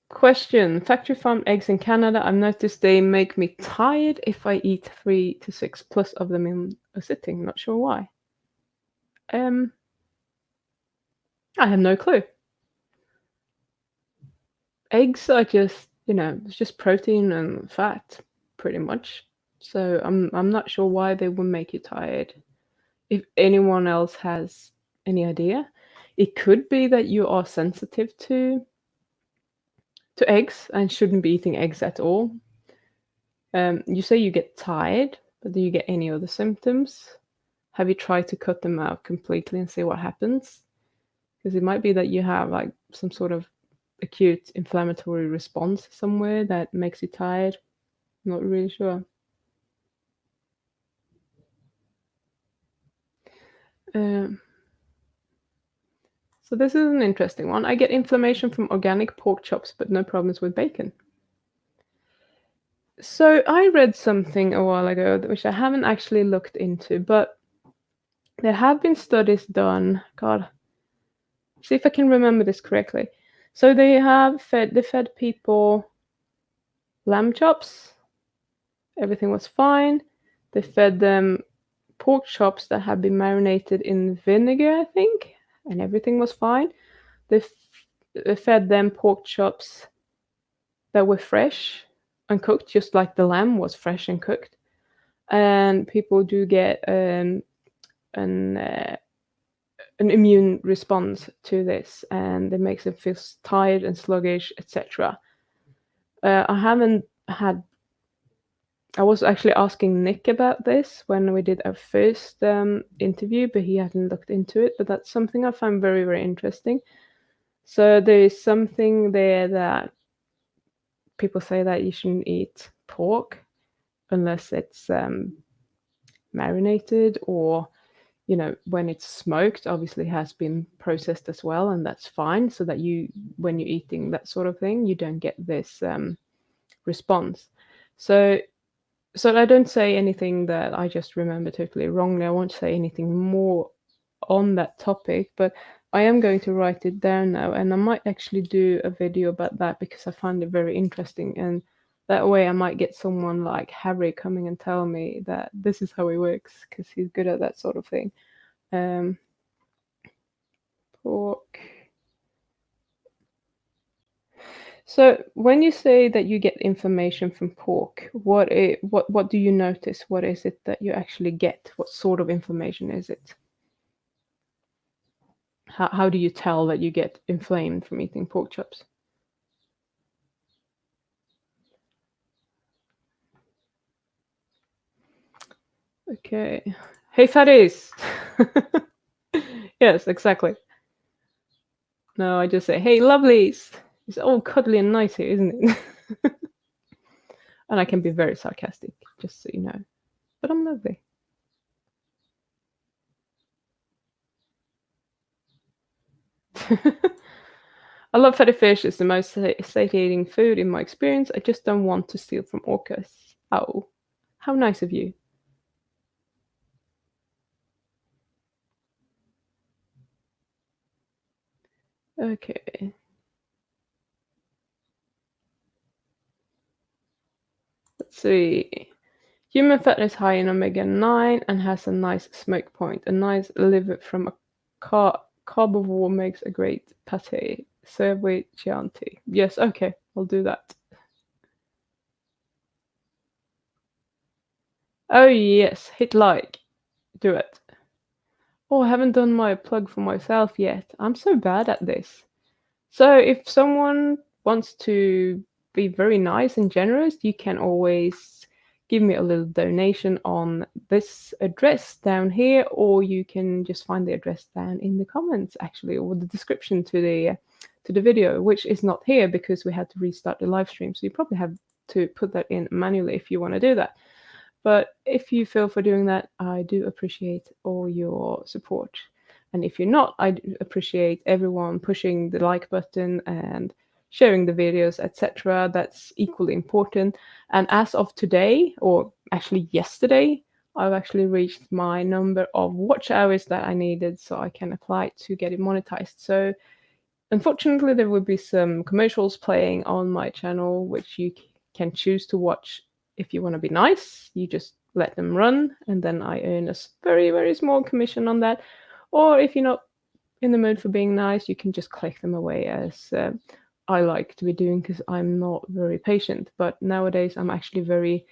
Question: factory farm eggs in Canada. I've noticed they make me tired if I eat 3 to 6 plus of them in a sitting. Not sure why. I have no clue. Eggs are just, it's just protein and fat, pretty much. So I'm not sure why they would make you tired. If anyone else has any idea, it could be that you are sensitive to eggs and shouldn't be eating eggs at all. You say you get tired, but do you get any other symptoms? Have you tried to cut them out completely and see what happens? Because it might be that you have like some sort of acute inflammatory response somewhere that makes you tired. I'm not really sure. So this is an interesting one. I get inflammation from organic pork chops, but no problems with bacon. So I read something a while ago, which I haven't actually looked into, but there have been studies done. God, see if I can remember this correctly. So they fed people lamb chops. Everything was fine. They fed them pork chops that had been marinated in vinegar, I think, and everything was fine. They fed them pork chops that were fresh and cooked, just like the lamb was fresh and cooked. And people do get an immune response to this, and it makes them feel tired and sluggish, etc. I haven't had I was actually asking Nick about this when we did our first interview, but he hadn't looked into it. But that's something I find very, very interesting. So there is something there that people say that you shouldn't eat pork unless it's marinated, or when it's smoked, obviously has been processed as well, and that's fine, so that when you're eating that sort of thing, you don't get this response. So I don't say anything that I just remember totally wrongly. I won't say anything more on that topic, but I am going to write it down now, and I might actually do a video about that because I find it very interesting, and that way I might get someone like Harry coming and tell me that this is how he works, because he's good at that sort of thing. Um, pork. So when you say that you get information from pork, what do you notice? What is it that you actually get? What sort of information is it? How do you tell that you get inflamed from eating pork chops? Okay. Hey, fatties! Yes, exactly. No, I just say, hey, lovelies! It's all cuddly and nice here, isn't it? And I can be very sarcastic, just so you know. But I'm lovely. I love fatty fish. It's the most satiating food in my experience. I just don't want to steal from orcas. Oh, how nice of you. Okay, let's see. Human fat is high in omega-9 and has a nice smoke point. A nice liver from a carbivore makes a great pate. Serve with Chianti. Yes, okay, I'll do that. Oh yes, hit like. Do it. Oh, I haven't done my plug for myself yet. I'm so bad at this. So if someone wants to be very nice and generous, you can always give me a little donation on this address down here, or you can just find the address down in the comments actually, or the description to the video, which is not here because we had to restart the live stream. So you probably have to put that in manually if you want to do that. But if you feel for doing that, I do appreciate all your support. And if you're not, I do appreciate everyone pushing the like button and sharing the videos, etc. That's equally important. And as of today, or actually yesterday, I've actually reached my number of watch hours that I needed so I can apply to get it monetized. So unfortunately, there will be some commercials playing on my channel, which you can choose to watch if you want to be nice. You just let them run, and then I earn a very, very small commission on that. Or if you're not in the mood for being nice, you can just click them away, as I like to be doing, because I'm not very patient. But nowadays, I'm actually very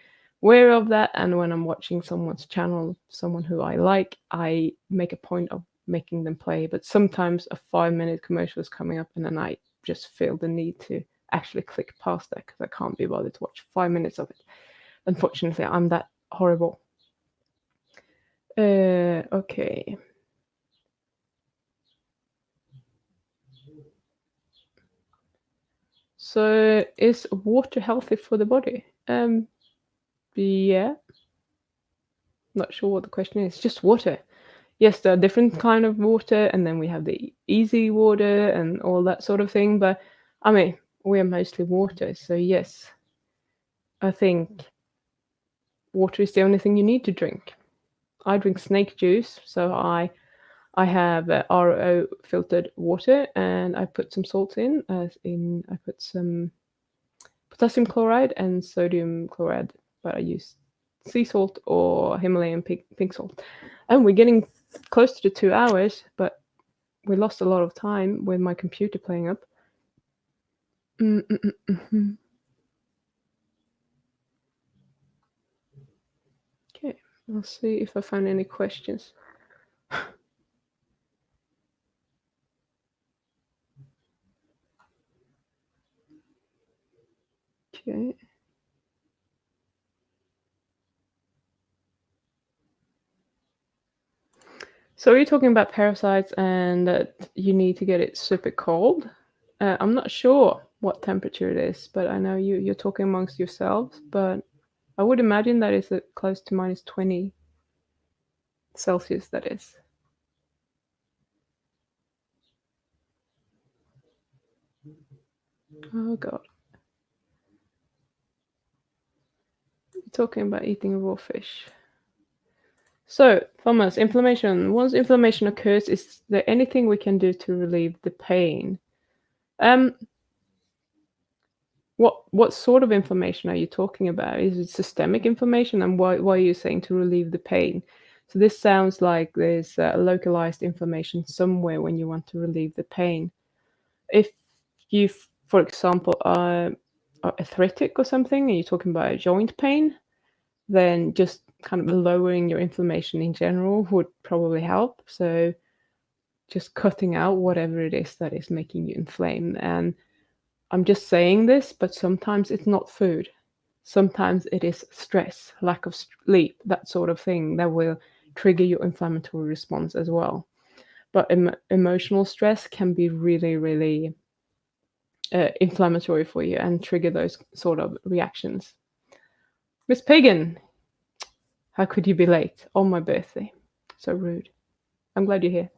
aware of that. And when I'm watching someone's channel, someone who I like, I make a point of making them play. But sometimes a 5-minute commercial is coming up, and then I just feel the need to actually click past that because I can't be bothered to watch 5 minutes of it. Unfortunately, I'm that horrible. Okay. So is water healthy for the body? Yeah. Not sure what the question is. Just water. Yes, there are different kind of water, and then we have the easy water and all that sort of thing. But I mean, we are mostly water, so yes, I think water is the only thing you need to drink. I drink snake juice, so I have RO filtered water, and I put some salt in, as in I put some potassium chloride and sodium chloride, but I use sea salt or Himalayan pink salt. And we're getting close to the 2 hours, but we lost a lot of time with my computer playing up. Okay, I'll see if I find any questions. Okay. So are you talking about parasites and that you need to get it super cold? I'm not sure what temperature it is, but I know you're talking amongst yourselves, but I would imagine that is close to minus 20 Celsius, that is. Oh god. You're talking about eating raw fish. So, Thomas, inflammation. Once inflammation occurs, is there anything we can do to relieve the pain? Um, what sort of inflammation are you talking about? Is it systemic inflammation, and why are you saying to relieve the pain? So this sounds like there's localized inflammation somewhere when you want to relieve the pain. If you, for example, are arthritic or something, and you're talking about joint pain, then just kind of lowering your inflammation in general would probably help. So just cutting out whatever it is that is making you inflamed. And I'm just saying this, but sometimes it's not food. Sometimes it is stress, lack of sleep, that sort of thing that will trigger your inflammatory response as well. But emotional stress can be really, really inflammatory for you and trigger those sort of reactions. Miss Pagan, how could you be late on my birthday? So rude. I'm glad you're here.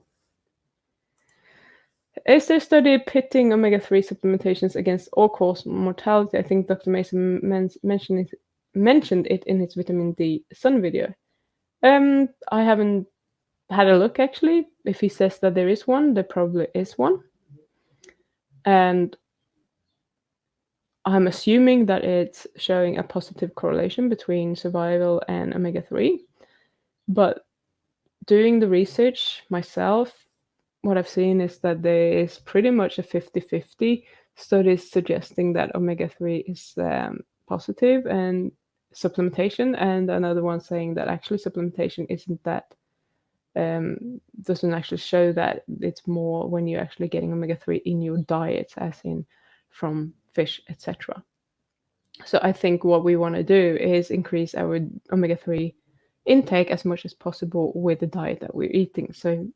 Is there a study pitting omega-3 supplementations against all-cause mortality? I think Dr. Mason mentioned it in his vitamin D sun video. I haven't had a look actually. If he says that there is one, there probably is one. And I'm assuming that it's showing a positive correlation between survival and omega-3. But doing the research myself, what I've seen is that there is pretty much a 50-50 studies suggesting that omega-3 is positive and supplementation, and another one saying that actually supplementation isn't that, doesn't actually show that. It's more when you're actually getting omega-3 in your diet, as in from fish, etc. So I think what we want to do is increase our omega-3 intake as much as possible with the diet that we're eating. So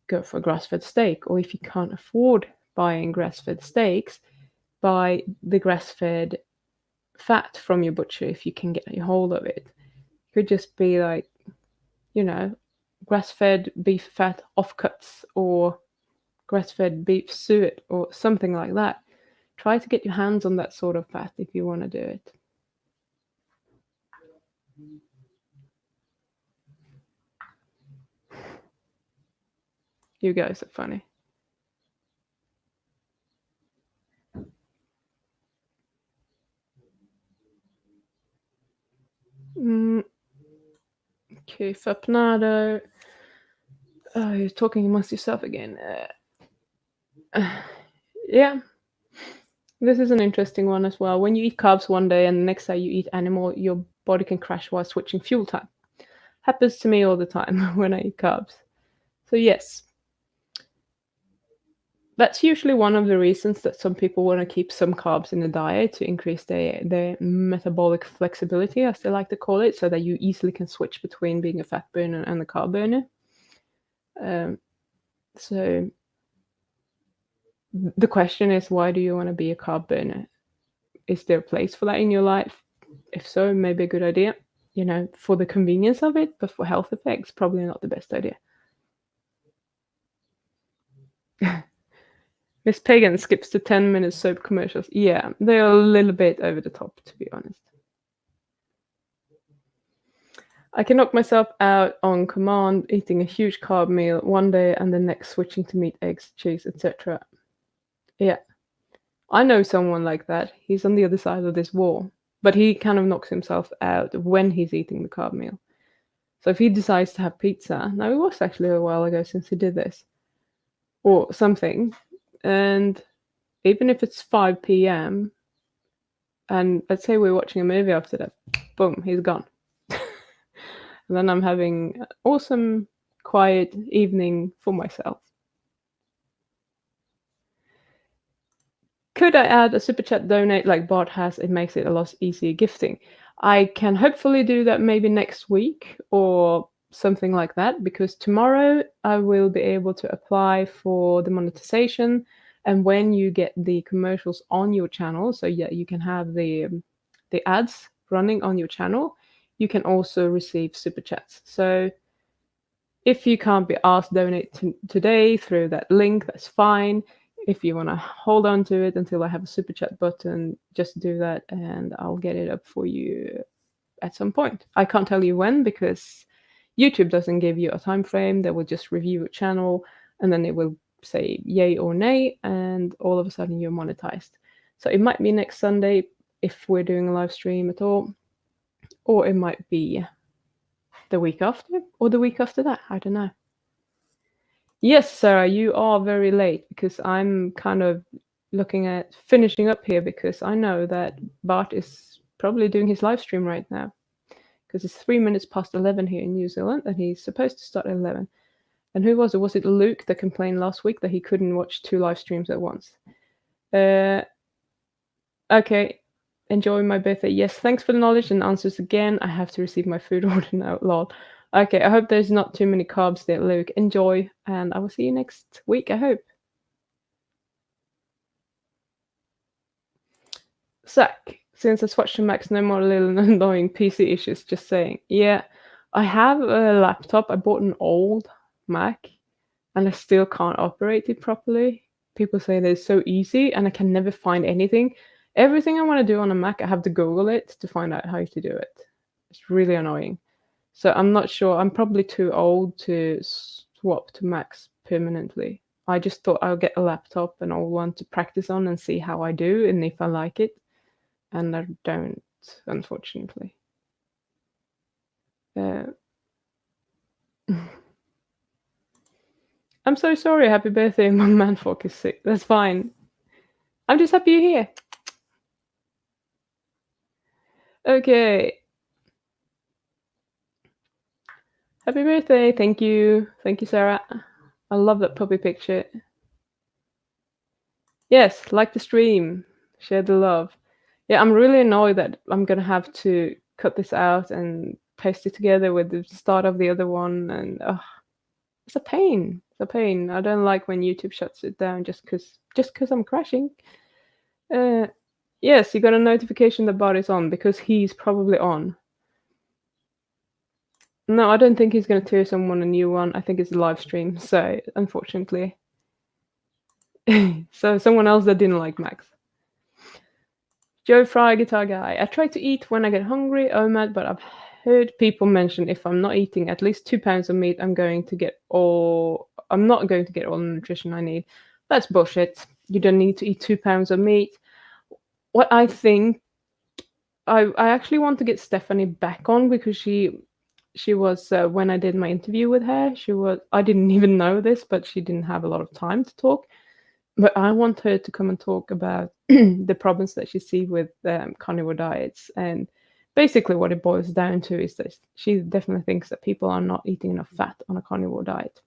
go for grass-fed steak, or if you can't afford buying grass-fed steaks, buy the grass-fed fat from your butcher if you can get a hold of it. It could just be like, grass-fed beef fat offcuts or grass-fed beef suet or something like that. Try to get your hands on that sort of fat if you want to do it. You guys are funny. Okay, Fapnado. Oh, you're talking amongst yourself again. Yeah. This is an interesting one as well. When you eat carbs one day and the next day you eat animal, your body can crash while switching fuel time. Happens to me all the time when I eat carbs. So yes, that's usually one of the reasons that some people want to keep some carbs in the diet to increase their metabolic flexibility, as they like to call it, so that you easily can switch between being a fat burner and a carb burner. So the question is, why do you want to be a carb burner? Is there a place for that in your life? If so, maybe a good idea, for the convenience of it, but for health effects, probably not the best idea. Miss Pagan skips the 10-minute soap commercials. Yeah, they're a little bit over the top, to be honest. I can knock myself out on command, eating a huge carb meal one day and the next switching to meat, eggs, cheese, etc. Yeah, I know someone like that. He's on the other side of this wall, but he kind of knocks himself out when he's eating the carb meal. So if he decides to have pizza, now it was actually a while ago since he did this, or something, and even if it's 5 p.m., and let's say we're watching a movie after that, boom, he's gone. And then I'm having an awesome, quiet evening for myself. Could I add a super chat donate like Bart has? It makes it a lot easier gifting. I can hopefully do that maybe next week, or something like that, because tomorrow I will be able to apply for the monetization. And when you get the commercials on your channel, so yeah, you can have the ads running on your channel, you can also receive super chats. So if you can't be asked to donate today through that link, that's fine. If you want to hold on to it until I have a super chat button, just do that and I'll get it up for you at some point. I can't tell you when because YouTube doesn't give you a time frame. They will just review your channel and then it will say yay or nay, and all of a sudden you're monetized. So it might be next Sunday if we're doing a live stream at all, or it might be the week after, or the week after that. I don't know. Yes, Sarah, you are very late because I'm kind of looking at finishing up here because I know that Bart is probably doing his live stream right now because it's 3 minutes past 11 here in New Zealand and he's supposed to start at 11. And who was it? Was it Luke that complained last week that he couldn't watch 2 live streams at once? Okay, enjoy my birthday. Yes, thanks for the knowledge and answers again. I have to receive my food order now, lol. Okay, I hope there's not too many carbs there, Luke. Enjoy, and I will see you next week, I hope. Zach, since I switched to Max, no more little annoying PC issues, just saying. Yeah, I have a laptop. I bought an old Mac, and I still can't operate it properly. People say that it's so easy, and I can never find anything. Everything I want to do on a Mac, I have to Google it to find out how to do it. It's really annoying. So I'm not sure. I'm probably too old to swap to Macs permanently. I just thought I'll get a laptop, an old one, to practice on and see how I do and if I like it. And I don't, unfortunately. I'm so sorry. Happy birthday. My manfolk is sick. That's fine. I'm just happy you're here. Okay. Happy birthday. Thank you. Thank you, Sarah. I love that puppy picture. Yes, like the stream. Share the love. Yeah, I'm really annoyed that I'm gonna have to cut this out and paste it together with the start of the other one, and it's a pain. It's a pain. I don't like when YouTube shuts it down just cause I'm crashing. Yes, you got a notification that Bart is on because he's probably on. No, I don't think he's gonna tear someone a new one. I think it's a live stream, so unfortunately. So someone else that didn't like Max. Joe Fry, guitar guy. I try to eat when I get hungry, OMAD, but I've heard people mention if I'm not eating at least 2 pounds of meat, I'm not going to get all the nutrition I need. That's bullshit. You don't need to eat 2 pounds of meat. What I think, I actually want to get Stephanie back on because she was when I did my interview with her, I didn't even know this, but she didn't have a lot of time to talk. But I want her to come and talk about the problems that she sees with carnivore diets. And basically what it boils down to is that she definitely thinks that people are not eating enough fat on a carnivore diet.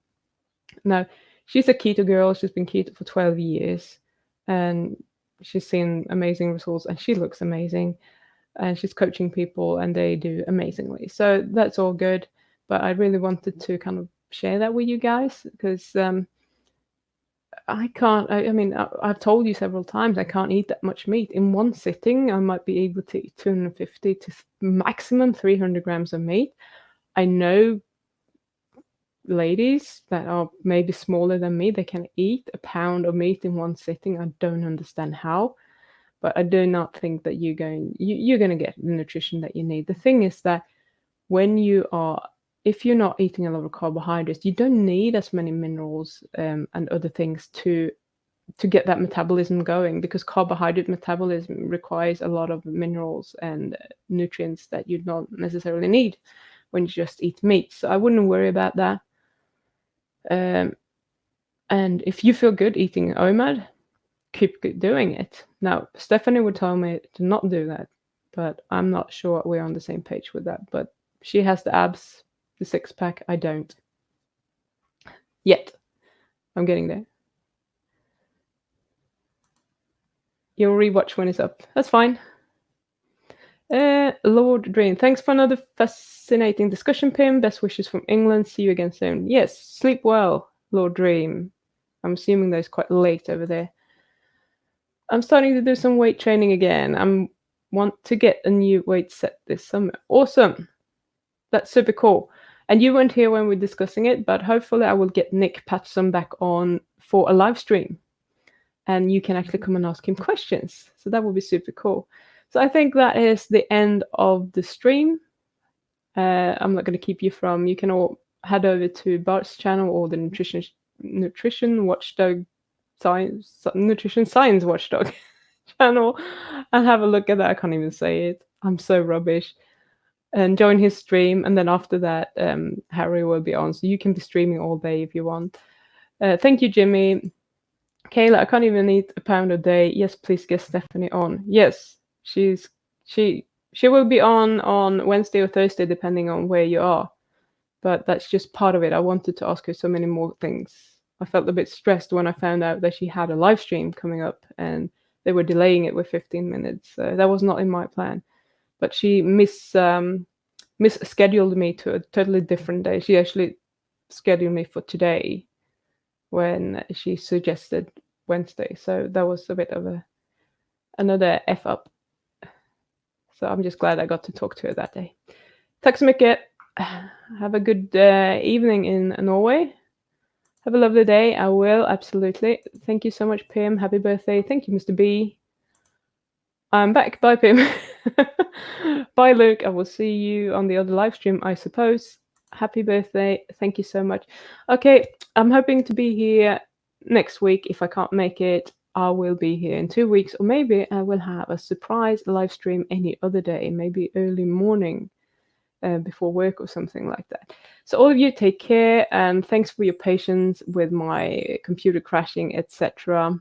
Now, she's a keto girl. She's been keto for 12 years. And she's seen amazing results. And she looks amazing. And she's coaching people and they do amazingly. So that's all good. But I really wanted to kind of share that with you guys because I can't. I mean, I've told you several times I can't eat that much meat in one sitting. I might be able to eat 250 to maximum 300 grams of meat. I know ladies that are maybe smaller than me. They can eat a pound of meat in one sitting. I don't understand how, but I do not think that you're going to get the nutrition that you need. The thing is that if you're not eating a lot of carbohydrates, you don't need as many minerals and other things to get that metabolism going, because carbohydrate metabolism requires a lot of minerals and nutrients that you don't necessarily need when you just eat meat. So I wouldn't worry about that. And if you feel good eating OMAD, keep doing it. Now, Stephanie would tell me to not do that, but I'm not sure we're on the same page with that. But she has the abs, the six-pack. I don't. Yet. I'm getting there. You'll rewatch when it's up. That's fine. Lord Dream, thanks for another fascinating discussion, Pim. Best wishes from England. See you again soon. Yes, sleep well, Lord Dream. I'm assuming that it's quite late over there. I'm starting to do some weight training again. I want to get a new weight set this summer. Awesome. That's super cool. And you weren't here when we were discussing it, but hopefully I will get Nick Patson back on for a live stream. And you can actually come and ask him questions. So that would be super cool. So I think that is the end of the stream. I'm not going to keep you from. You can all head over to Bart's channel or the Nutrition Watchdog Nutrition Science Watchdog channel and have a look at that. I can't even say it. I'm so rubbish. And join his stream, and then after that, Harry will be on, so you can be streaming all day if you want. Thank you, Jimmy. Kayla, I can't even eat a pound a day. Yes, please get Stephanie on. Yes, she will be on Wednesday or Thursday, depending on where you are. But that's just part of it. I wanted to ask her so many more things. I felt a bit stressed when I found out that she had a live stream coming up and they were delaying it with 15 minutes. That was not in my plan. But she misscheduled me to a totally different day. She actually scheduled me for today when she suggested Wednesday. So that was a bit of another F up. So I'm just glad I got to talk to her that day. Tack så mycket. Have a good evening in Norway. Have a lovely day. I will, absolutely. Thank you so much, Pim. Happy birthday. Thank you, Mr. B. I'm back. Bye, Pim. Bye, Luke. I will see you on the other live stream, I suppose. Happy birthday. Thank you so much. Okay, I'm hoping to be here next week. If I can't make it, I will be here in 2 weeks, or maybe I will have a surprise live stream any other day, maybe early morning before work or something like that. So all of you take care, and thanks for your patience with my computer crashing, etc.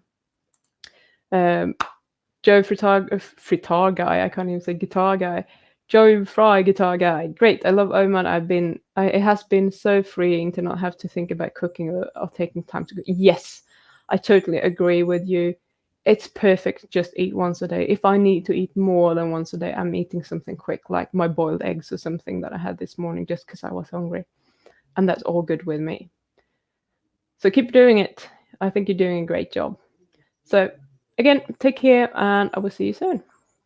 Joe Fritar guy, I can't even say guitar guy. Joe Fry guitar guy. Great. I love Oman. It has been so freeing to not have to think about cooking or taking time to cook. Yes, I totally agree with you. It's perfect. Just eat once a day. If I need to eat more than once a day, I'm eating something quick, like my boiled eggs or something that I had this morning just because I was hungry. And that's all good with me. So keep doing it. I think you're doing a great job. So again, take care, and I will see you soon.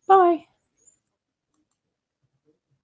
Bye.